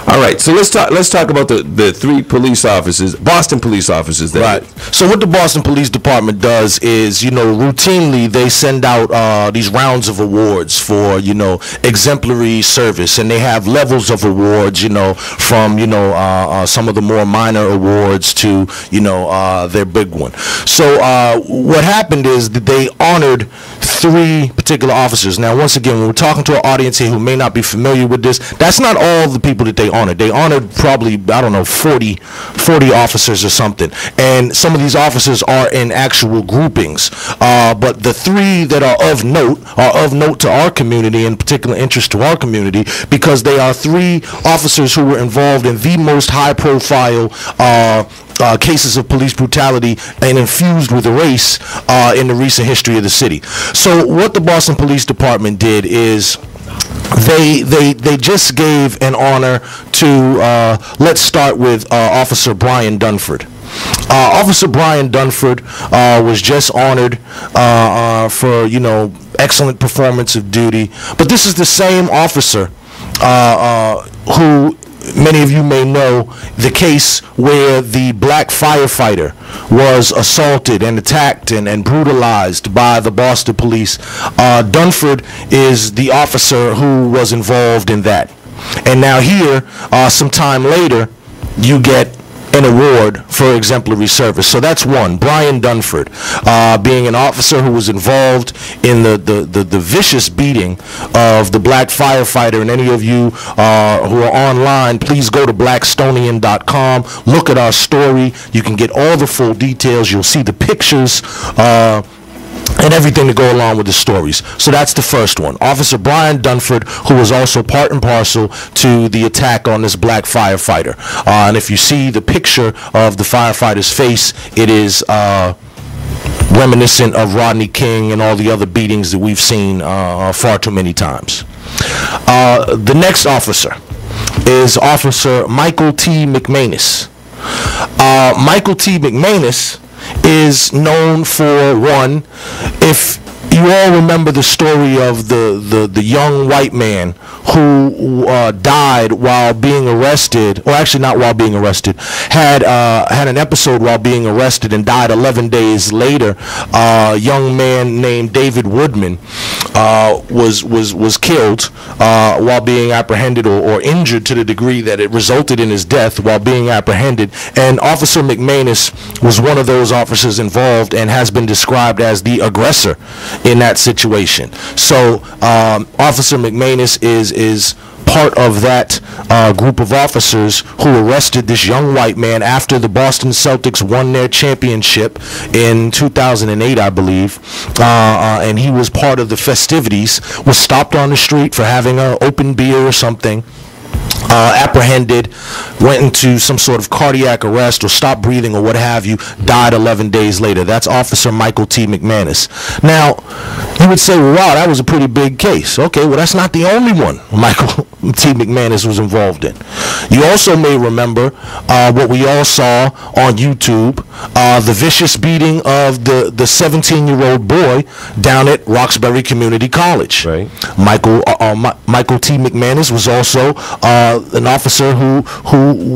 All right, so let's talk about the three police officers, Boston police officers. Right. So what the Boston Police Department does is, you know, routinely they send out these rounds of awards for, you know, exemplary service, and they have levels of awards, you know, from, you know, some of the more minor awards to, you know, their big one. So what happened is that they honored three particular officers. Now, once again, when we're talking to an audience here who may not be familiar with this, that's not all the people that they honored. They honored probably, I don't know, 40 officers or something. And some of these officers are in actual groupings. But the three that are of note to our community, and particular interest to our community, because they are three officers who were involved in the most high-profile cases of police brutality and infused with race in the recent history of the city. So what the Boston Police Department did is they just gave an honor to, let's start with Officer Brian Dunford. Officer Brian Dunford was just honored for, you know, excellent performance of duty. But this is the same officer who, many of you may know, the case where the black firefighter was assaulted and attacked and brutalized by the Boston police. Dunford is the officer who was involved in that. And now here, some time later, you get an award for exemplary service. So that's one, Brian Dunford, being an officer who was involved in the vicious beating of the black firefighter. And any of you who are online, please go to blackstonian.com, look at our story. You can get all the full details. You'll see the pictures and everything to go along with the stories. So that's the first one. Officer Brian Dunford, who was also part and parcel to the attack on this black firefighter. And if you see the picture of the firefighter's face, it is reminiscent of Rodney King and all the other beatings that we've seen far too many times. The next officer is Officer Michael T. McManus. Michael T. McManus is known for, one, if you all remember the story of the young white man who died while being arrested, or actually not while being arrested, had an episode while being arrested and died 11 days later. A young man named David Woodman was killed while being apprehended, or injured to the degree that it resulted in his death while being apprehended. And Officer McManus was one of those officers involved and has been described as the aggressor in that situation. So Officer McManus is part of that group of officers who arrested this young white man after the Boston Celtics won their championship in 2008, I believe, and he was part of the festivities, was stopped on the street for having an open beer or something, apprehended, went into some sort of cardiac arrest or stopped breathing or what have you, died 11 days later. That's Officer Michael T. McManus. Now, you would say, well, wow, that was a pretty big case. Okay, well, that's not the only one, Michael. T. McManus was involved in. You also may remember what we all saw on YouTube, the vicious beating of the 17-year-old boy down at Roxbury Community College. Right. Michael T. McManus was also an officer who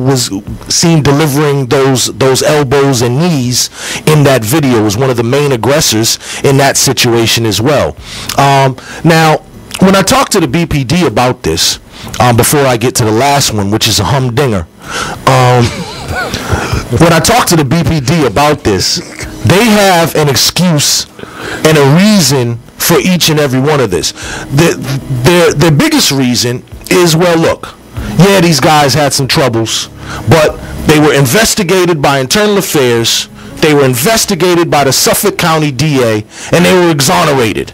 was seen delivering those elbows and knees in that video, was one of the main aggressors in that situation as well. Now, when I talked to the BPD about this, before I get to the last one, which is a humdinger, when I talked to the BPD about this, they have an excuse and a reason for each and every one of this. Their biggest reason is, well, look, yeah, these guys had some troubles, but they were investigated by Internal Affairs, they were investigated by the Suffolk County DA, and they were exonerated.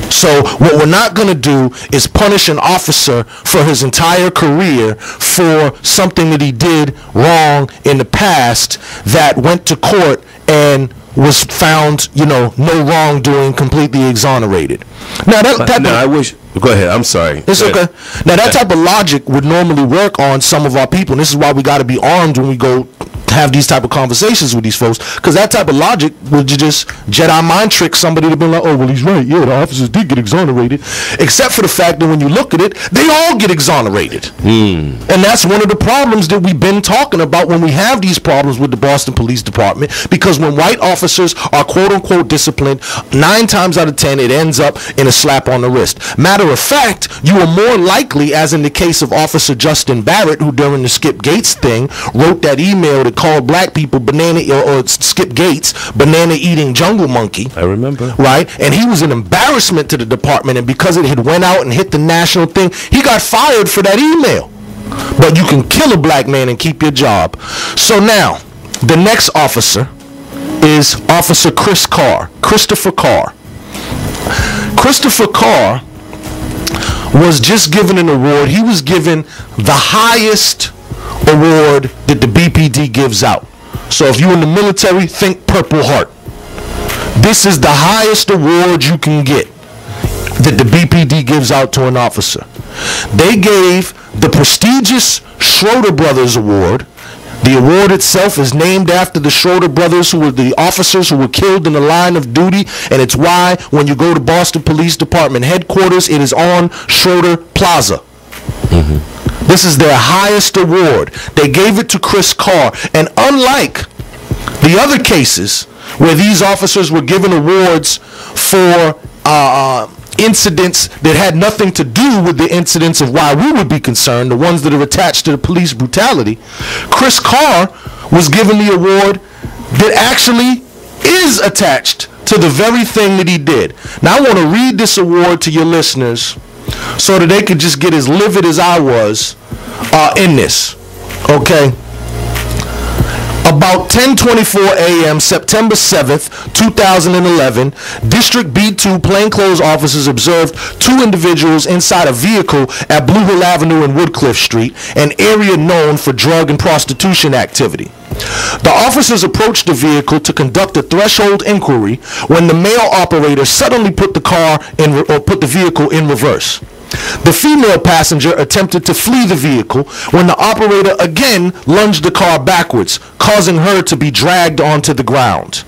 So what we're not going to do is punish an officer for his entire career for something that he did wrong in the past that went to court and was found, no wrongdoing, completely exonerated. Now I wish. Go ahead. I'm sorry. It's okay. Now that type of logic would normally work on some of our people, and this is why we got to be armed when we go have these type of conversations with these folks, because that type of logic would just Jedi mind trick somebody to be like, oh, well, he's right, yeah, the officers did get exonerated, except for the fact that when you look at it, they all get exonerated. And that's one of the problems that we've been talking about when we have these problems with the Boston Police Department, because when white officers are quote-unquote disciplined, 9 times out of 10 it ends up in a slap on the wrist. Matter of fact, you are more likely, as in the case of Officer Justin Barrett, who during the Skip Gates thing wrote that email that called black people banana, or Skip Gates, banana-eating jungle monkey. I remember. Right? And he was an embarrassment to the department, and because it had went out and hit the national thing, he got fired for that email. But you can kill a black man and keep your job. So now, the next officer is Officer Christopher Carr. Christopher Carr was just given an award. He was given the highest award that the BPD gives out. So if you're in the military, think Purple Heart. This is the highest award you can get that the BPD gives out to an officer. They gave the prestigious Schroeder Brothers Award. The award itself is named after the Schroeder brothers, who were the officers who were killed in the line of duty, and it's why when you go to Boston Police Department headquarters, it is on Schroeder Plaza. This is their highest award. They gave it to Chris Carr, and unlike the other cases where these officers were given awards for incidents that had nothing to do with the incidents of why we would be concerned, the ones that are attached to the police brutality, Chris Carr was given the award that actually is attached to the very thing that he did. Now I want to read this award to your listeners so that they could just get as livid as I was in this. Okay? About 10:24 a.m. September 7th, 2011, District B2 plainclothes officers observed 2 individuals inside a vehicle at Blue Hill Avenue and Woodcliff Street, an area known for drug and prostitution activity. The officers approached the vehicle to conduct a threshold inquiry when the male operator suddenly put the vehicle in reverse. The female passenger attempted to flee the vehicle when the operator again lunged the car backwards, causing her to be dragged onto the ground.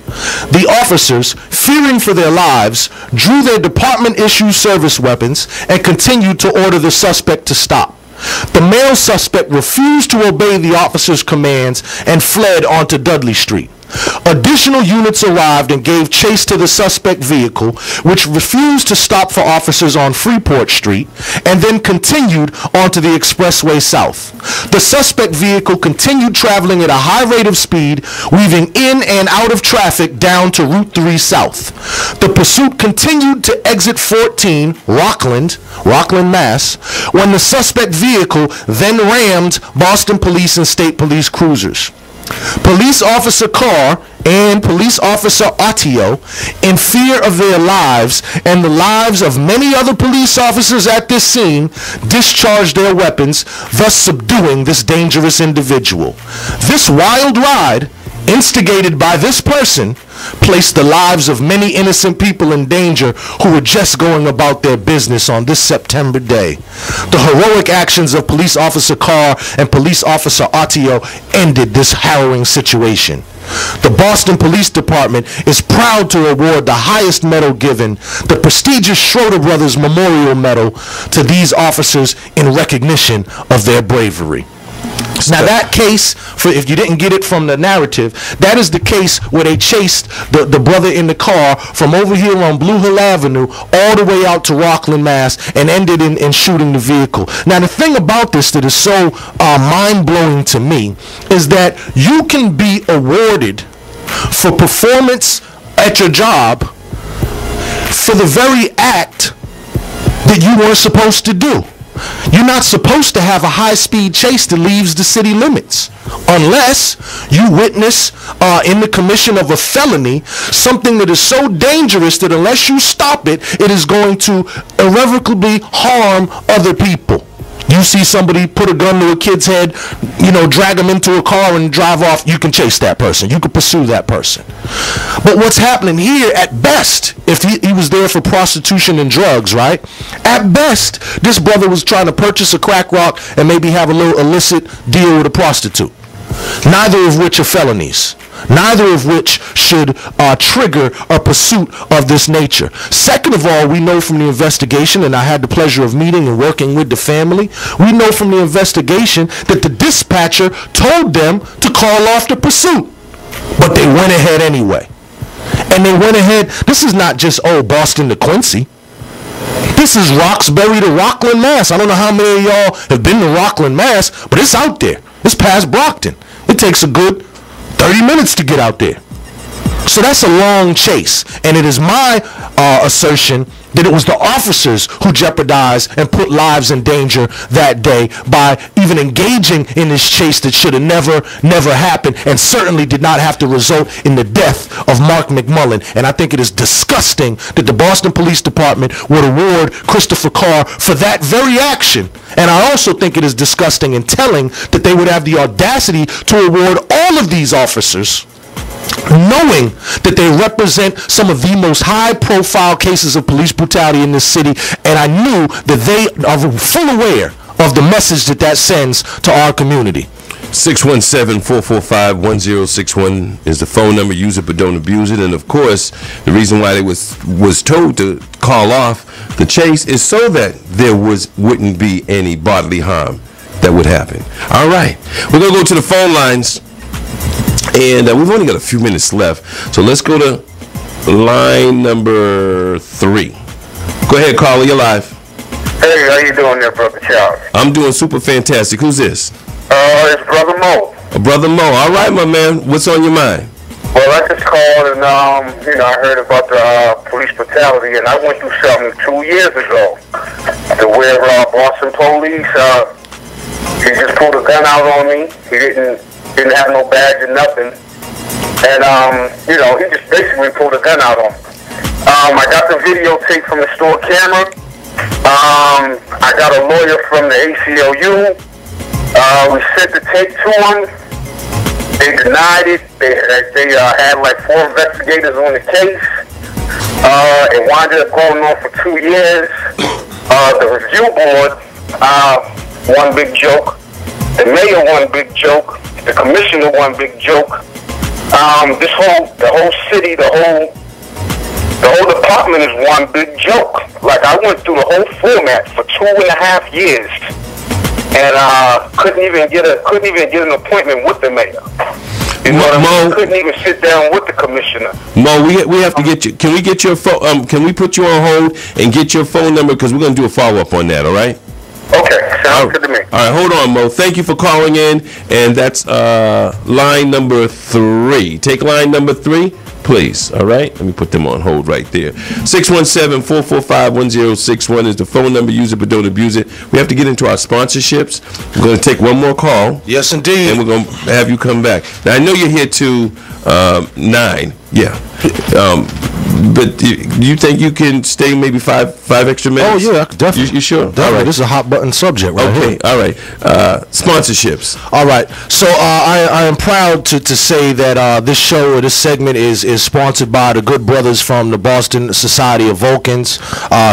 The officers, fearing for their lives, drew their department-issued service weapons and continued to order the suspect to stop. The male suspect refused to obey the officer's commands and fled onto Dudley Street. Additional units arrived and gave chase to the suspect vehicle, which refused to stop for officers on Freeport Street and then continued onto the Expressway South. The suspect vehicle continued traveling at a high rate of speed, weaving in and out of traffic down to Route 3 South. The pursuit continued to exit 14, Rockland, Mass, when the suspect vehicle then rammed Boston Police and State Police cruisers. Police Officer Carr and Police Officer Ottio, in fear of their lives and the lives of many other police officers at this scene, discharged their weapons, thus subduing this dangerous individual. This wild ride, instigated by this person, placed the lives of many innocent people in danger who were just going about their business on this September day. The heroic actions of Police Officer Carr and Police Officer Artio ended this harrowing situation. The Boston Police Department is proud to award the highest medal given, the prestigious Schroeder Brothers Memorial Medal, to these officers in recognition of their bravery. Now that case, for if you didn't get it from the narrative, that is the case where they chased the brother in the car from over here on Blue Hill Avenue all the way out to Rockland, Mass, and ended in shooting the vehicle. Now the thing about this that is so mind-blowing to me is that you can be awarded for performance at your job for the very act that you weren't supposed to do. You're not supposed to have a high-speed chase that leaves the city limits unless you witness in the commission of a felony something that is so dangerous that unless you stop it, it is going to irrevocably harm other people. You see somebody put a gun to a kid's head, you know, drag them into a car and drive off, you can chase that person. You can pursue that person. But what's happening here, at best, if he was there for prostitution and drugs, right? At best, this brother was trying to purchase a crack rock and maybe have a little illicit deal with a prostitute. Neither of which are felonies. Neither of which should trigger a pursuit of this nature. Second of all, we know from the investigation, and I had the pleasure of meeting and working with the family, we know from the investigation that the dispatcher told them to call off the pursuit. But they went ahead anyway. And they went ahead, this is not just, oh, Boston to Quincy. This is Roxbury to Rockland, Mass. I don't know how many of y'all have been to Rockland, Mass, but it's out there. It's past Brockton. It takes a good 30 minutes to get out there. So that's a long chase. And it is my assertion that it was the officers who jeopardized and put lives in danger that day by even engaging in this chase that should have never happened, and certainly did not have to result in the death of Mark McMullen. And I think it is disgusting that the Boston Police Department would award Christopher Carr for that very action. And I also think it is disgusting and telling that they would have the audacity to award all of these officers, knowing that they represent some of the most high-profile cases of police brutality in this city, and I knew that they are full aware of the message that that sends to our community. 617-445-1061 is the phone number. Use it but don't abuse it. And of course, the reason why they was told to call off the chase is so that there wouldn't be any bodily harm that would happen. All right, we're gonna go to the phone lines. And we've only got a few minutes left, so let's go to line number 3. Go ahead, caller, you're live. Hey, how you doing there, Brother Charles? I'm doing super fantastic. Who's this? It's Brother Mo. Brother Mo. All right, my man. What's on your mind? Well, I just called and, I heard about the police brutality, and I went through something 2 years ago to where Boston police, he just pulled a gun out on me. He didn't have no badge or nothing. And, he just basically pulled a gun out on me. I got the videotape from the store camera. I got a lawyer from the ACLU. We sent the tape to them. They denied it. They had like 4 investigators on the case. It wound up going on for 2 years. The review board, one big joke. The mayor, one big joke. The commissioner, one big joke. The whole city, the whole department is one big joke. Like, I went through the whole format for 2.5 years, and couldn't even get an appointment with the mayor. You know what I mean? Couldn't even sit down with the commissioner. Mo, we have to get you. Can we get your phone? Can we put you on hold and get your phone number, because we're gonna do a follow up on that. All right? Okay, sounds good to me. All right, hold on, Mo. Thank you for calling in, and that's line number 3. Take line number 3, please. All right, let me put them on hold right there. 617-445-1061 is the phone number. Use it but don't abuse it. We have to get into our sponsorships. We're going to take one more call. Yes, indeed. And we're going to have you come back. Now, I know you're here to 9. Yeah. But you think you can stay maybe five extra minutes? Oh yeah, definitely. You sure? Definitely. All right. This is a hot button subject right here. Okay, all right. Sponsorships. All right. So I am proud to say that this show or this segment is sponsored by the good brothers from the Boston Society of Vulcans.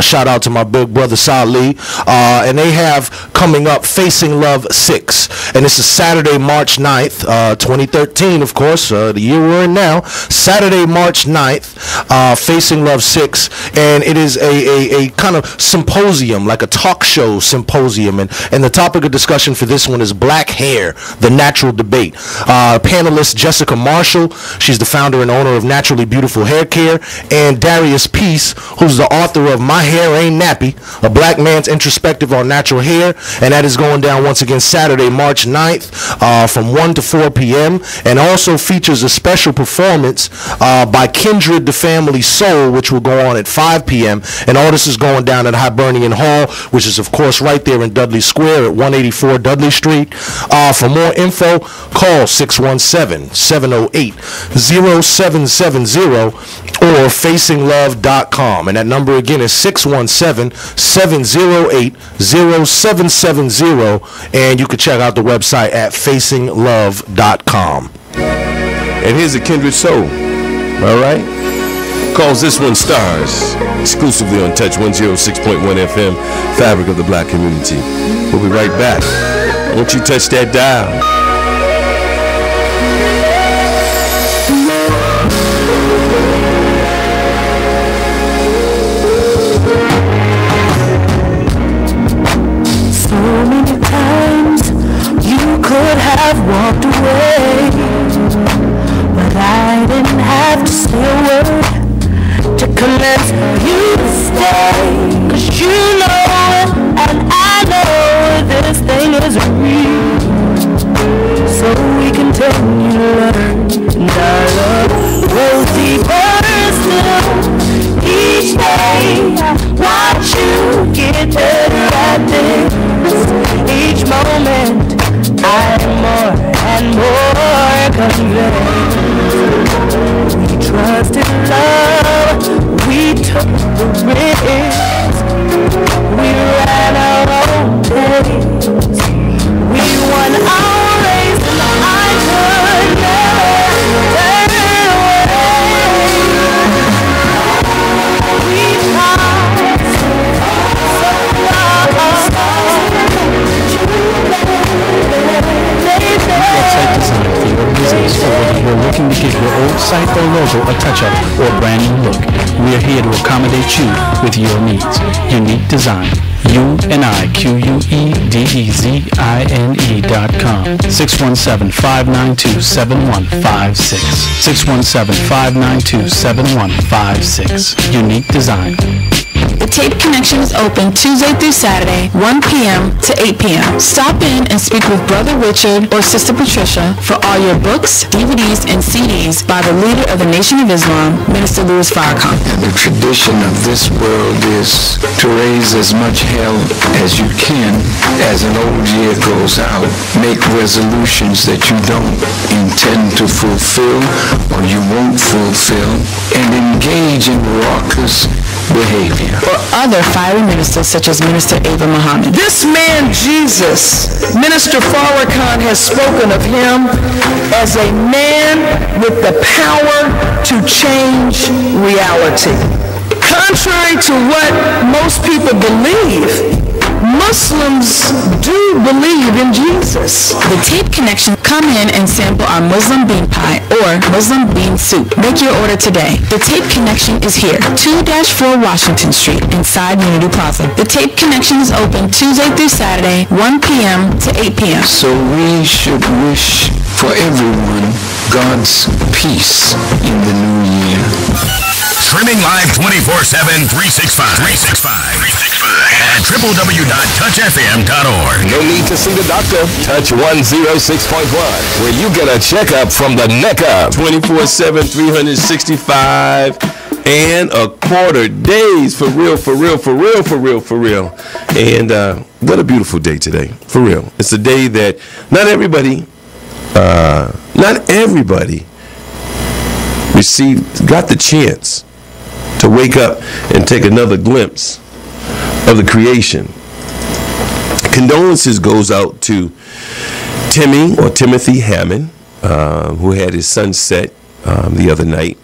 Shout out to my big brother Sal Lee. And they have coming up Facing Love 6. And this is Saturday, March 9th, 2013, of course, the year we're in now. Saturday, March 9th, Facing Love 6. And it is a kind of symposium, like a talk show symposium. And the topic of discussion for this one is Black Hair, the Natural Debate. Panelist Jessica Marshall, she's the founder and owner of Naturally Beautiful Hair Care, and Darius Peace, who's the author of My Hair Ain't Nappy, a black man's introspective on natural hair, and that is going down once again Saturday, March 9th, from 1 to 4 p.m., and also features a special performance by Kindred the Family Soul, which will go on at 5 p.m., and all this is going down at Hibernian Hall, which is, of course, right there in Dudley Square at 184 Dudley Street. For more info, call 617-708-0770 or facinglove.com. And that number again is 617-708-0770. And you can check out the website at facinglove.com. And here's a Kindred Soul. All right? Calls this one Stars, exclusively on Touch 106.1 FM, fabric of the black community. We'll be right back. Won't you touch that dial? So many times you could have walked away, but I didn't have to say a word to convince you to stay. 'Cause you know and I know this thing is real, so we continue to learn, and our love grows deeper still. Each day I watch you get better at this. Each moment I'm more and more convinced. We trusted love, we took the risk, we ran our own pace, we won our race, and I could never turn away. We tried so long. Website design for your business, or whether you're looking to give your old site or logo a touch-up or brand new look, we are here to accommodate you with your needs. Unique Design. UNIQUEDEZINE.com. 617-592-7156. 617-592-7156. Unique Design. The Tape Connection is open Tuesday through Saturday, 1 p.m. to 8 p.m. Stop in and speak with Brother Richard or Sister Patricia for all your books, DVDs, and CDs by the leader of the Nation of Islam, Minister Louis Farrakhan. The tradition of this world is to raise as much hell as you can as an old year goes out. Make resolutions that you don't intend to fulfill or you won't fulfill, and engage in raucous behavior. Or other fiery ministers such as Minister Ava Muhammad. This man Jesus, Minister Farrakhan has spoken of him as a man with the power to change reality. Contrary to what most people believe, Muslims do believe in Jesus. The Tape Connection come in and sample our Muslim bean pie or Muslim bean soup. Make your order today. The Tape Connection is here, 2-4 Washington Street, inside Unity Plaza. The Tape Connection is open Tuesday through Saturday, 1 p.m. to 8 p.m. So we should wish for everyone God's peace in the new year. Streaming live 24/7, 365 at www.touchfm.org. No need to see the doctor. Touch 106.1, where you get a checkup from the neck up. 24/7, 365 and a quarter days. For real, for real, for real, for real, for real. And what a beautiful day today. For real. It's a day that not everybody got the chance to wake up and take another glimpse of the creation. Condolences goes out to Timothy Hammond, who had his sunset the other night.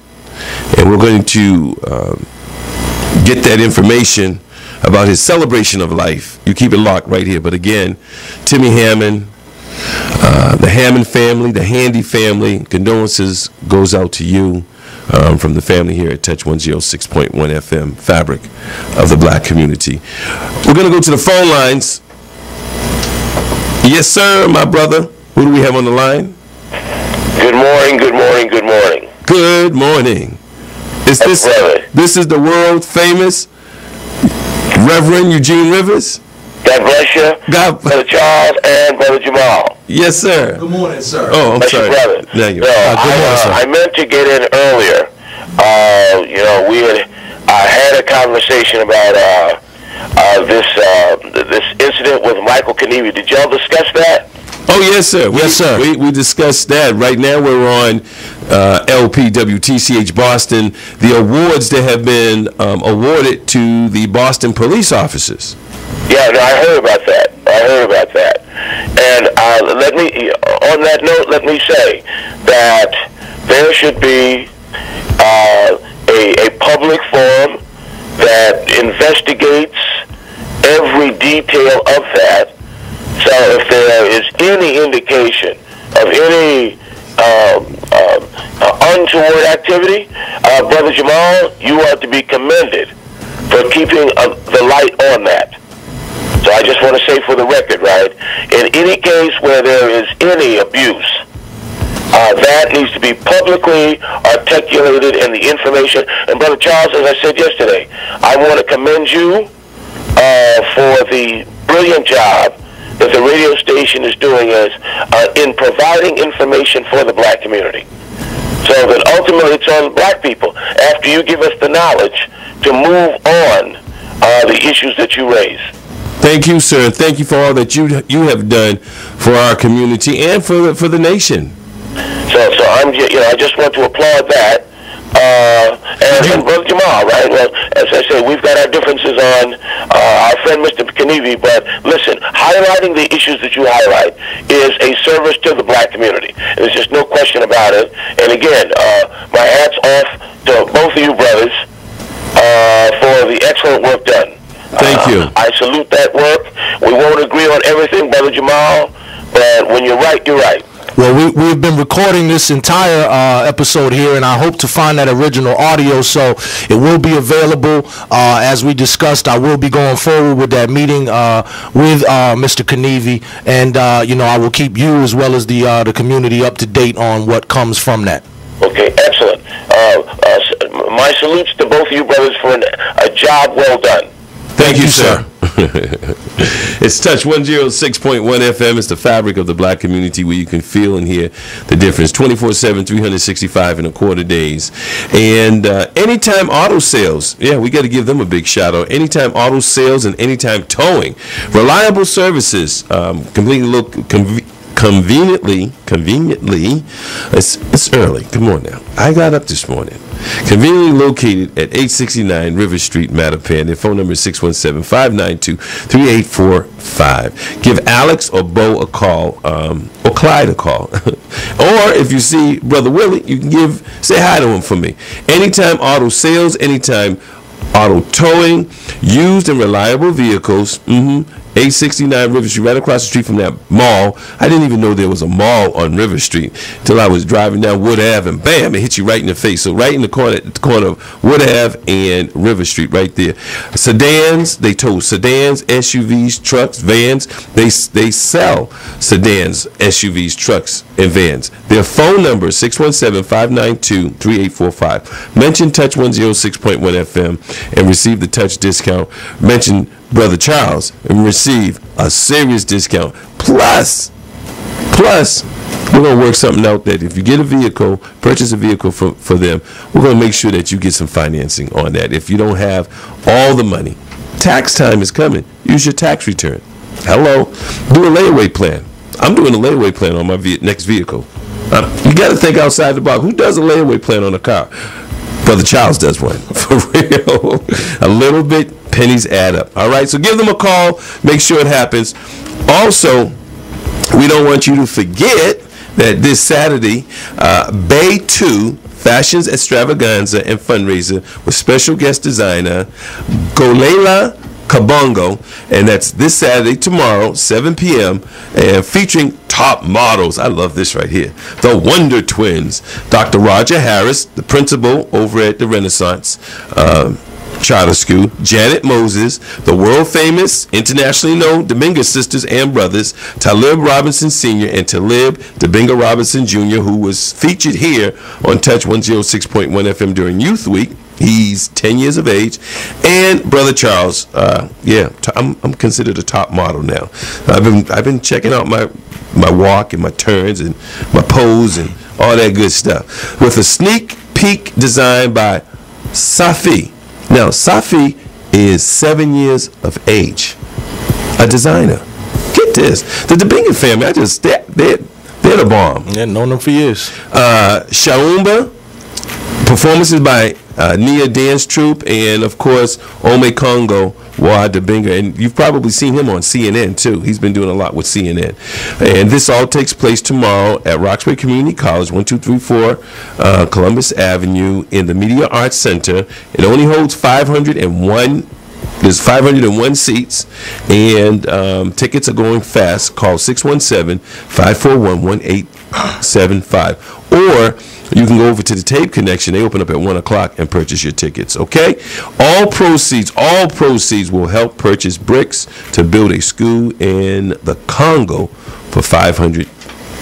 And we're going to get that information about his celebration of life. You keep it locked right here. But again, Timmy Hammond, the Hammond family, the Handy family, condolences goes out to you from the family here at Touch 106.1 FM, fabric of the black community. We're going to go to the phone lines. Yes, sir, my brother. Who do we have on the line? Good morning, good morning, good morning. Good morning. This is the world famous Reverend Eugene Rivers. God bless you, Brother Charles and Brother Jamarhl. Yes, sir. Good morning, sir. Oh, I'm bless sorry. You, brother. Thank you. I meant to get in earlier. I had a conversation about this incident with Michael Keneally. Did y'all discuss that? Oh, yes, sir. Yes, sir. We discussed that. Right now we're on LPWTCH Boston, the awards that have been awarded to the Boston police officers. Yeah, no, I heard about that. And on that note, let me say that there should be a public forum that investigates every detail of that. So if there is any indication of any untoward activity, Brother Jamarhl, you are to be commended for keeping the light on that. So I just want to say for the record, right, in any case where there is any abuse, that needs to be publicly articulated in the information. And Brother Charles, as I said yesterday, I want to commend you for the brilliant job that the radio station is doing in providing information for the black community. So that ultimately it's on black people, after you give us the knowledge, to move on the issues that you raise. Thank you, sir. Thank you for all that you have done for our community and for the nation. So I just want to applaud that. And Brother Jamarhl, right? Well, as I say, we've got our differences on our friend Mr. Keneally, but listen, highlighting the issues that you highlight is a service to the black community. There's just no question about it. And again, my hat's off to both of you brothers for the excellent work done. Thank you. I salute that work. We won't agree on everything, Brother Jamarhl, but when you're right, you're right. Well, we've been recording this entire episode here, and I hope to find that original audio, so it will be available. As we discussed, I will be going forward with that meeting with Mr. Keneally, and I will keep you as well as the community up to date on what comes from that. Okay, excellent. My salutes to both of you brothers for a job well done. Thank you, sir. It's Touch 106.1 FM. It's the fabric of the black community where you can feel and hear the difference 24/7, 365 and a quarter days. And Anytime Auto Sales, yeah, we got to give them a big shout out. Anytime Auto Sales and Anytime Towing, reliable services, conveniently, it's early. Come on now. I got up this morning. Conveniently located at 869 River Street, Mattapan. Their phone number is 617-592-3845. Give Alex or Bo a call, or Clyde a call. Or if you see Brother Willie, you can say hi to him for me. Anytime Auto Sales, Anytime Auto Towing, used and reliable vehicles. 869 River Street, right across the street from that mall. I didn't even know there was a mall on River Street till I was driving down Wood Ave, and bam, it hit you right in the face. So right in the corner of Wood Ave and River Street, right there. Sedans, they tow sedans, SUVs, trucks, vans. They sell sedans, SUVs, trucks, and vans. Their phone number is 617-592-3845. Mention Touch 106.1 FM and receive the Touch discount. Mention Brother Charles and receive a serious discount. Plus, we're going to work something out that if you get a vehicle, purchase a vehicle for them, we're going to make sure that you get some financing on that. If you don't have all the money, tax time is coming. Use your tax return. Hello. Do a layaway plan. I'm doing a layaway plan on my next vehicle. You got to think outside the box. Who does a layaway plan on a car? Brother Charles does one. For real. A little bit, pennies add up. All right, so give them a call. Make sure it happens. Also, we don't want you to forget that this Saturday, Bay 2 Fashions Extravaganza and Fundraiser with special guest designer Golela Kabongo, and that's this Saturday, tomorrow, 7 p.m., and featuring top models. I love this right here. The Wonder Twins, Dr. Roger Harris, the principal over at the Renaissance Charter School, Janet Moses, the world-famous, internationally known Dominguez sisters and brothers, Talib Robinson Sr. and Talib Dominguez Robinson Jr., who was featured here on Touch 106.1 FM during Youth Week. He's 10 years of age. And Brother Charles, I'm considered a top model now. I've been checking out my walk and my turns and my pose and all that good stuff. With a sneak peek designed by Safi. Now, Safi is 7 years of age. A designer. Get this. The Dominguez family, they're the bomb. Yeah, known them for years. Shaumba, performances by Nia Dance Troupe, and of course Ome Congo Wa Dominguez, and you've probably seen him on CNN too. He's been doing a lot with CNN. And this all takes place tomorrow at Roxbury Community College, 1234 Columbus Avenue in the Media Arts Center. It only holds 501. There's 501 seats, and tickets are going fast. Call 617-541-1875, or you can go over to the Tape Connection. They open up at 1 o'clock and purchase your tickets, okay? All proceeds will help purchase bricks to build a school in the Congo for 500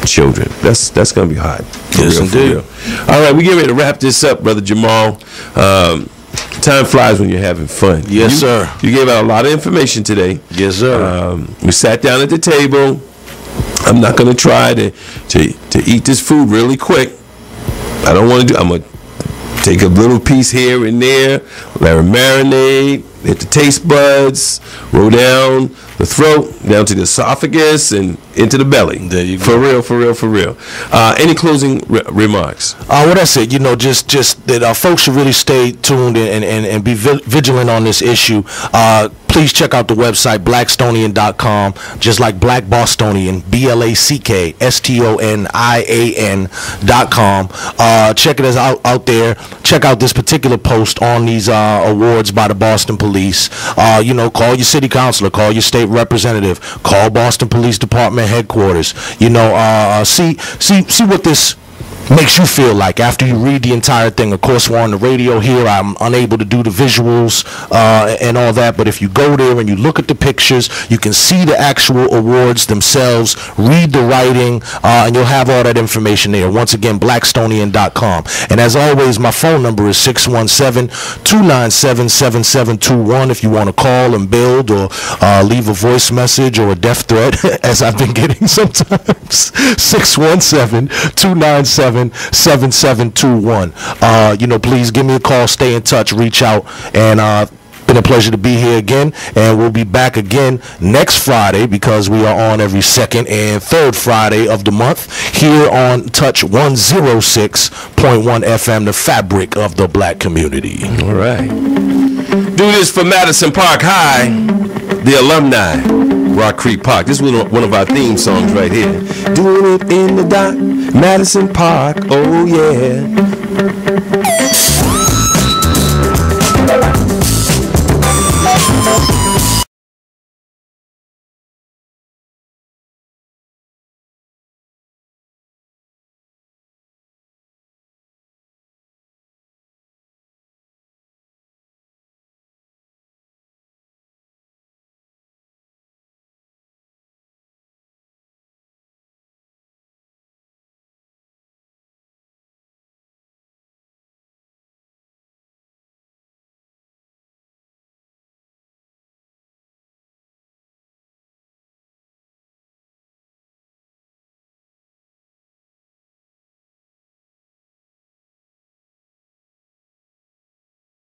children. That's going to be hot. Yes, indeed. All right, we get ready to wrap this up, Brother Jamarhl. Time flies when you're having fun. Yes, sir. You gave out a lot of information today. Yes, sir. We sat down at the table. I'm not going to try to eat this food really quick. I don't want to do. I'm going to take a little piece here and there, let it marinate, hit the taste buds, roll down the throat, down to the esophagus, and into the belly. There you go. For real. Any closing remarks? What I said, just that folks should really stay tuned and be vigilant on this issue. Please check out the website, blackstonian.com, just like Black Bostonian, BlackStonian.com. Check it out there. Check out this particular post on these awards by the Boston Police. Call your city councilor, call your state representative, call Boston Police Department headquarters. See what this makes you feel like after you read the entire thing. Of course, we're on the radio here. I'm unable to do the visuals and all that, but if you go there and you look at the pictures, you can see the actual awards themselves, read the writing, and you'll have all that information there. Once again, blackstonian.com. And as always, my phone number is 617-297-7721 if you want to call and build or leave a voice message or a death threat, as I've been getting sometimes. 617-297-7721. Please give me a call, stay in touch, reach out, and been a pleasure to be here again, and we'll be back again next Friday because we are on every second and third Friday of the month here on Touch 106.1 FM, the fabric of the black community. All right. Do this for Madison Park High, the alumni. Rock Creek Park. This is one of our theme songs right here. Doing it in the dock, Madison Park, oh yeah.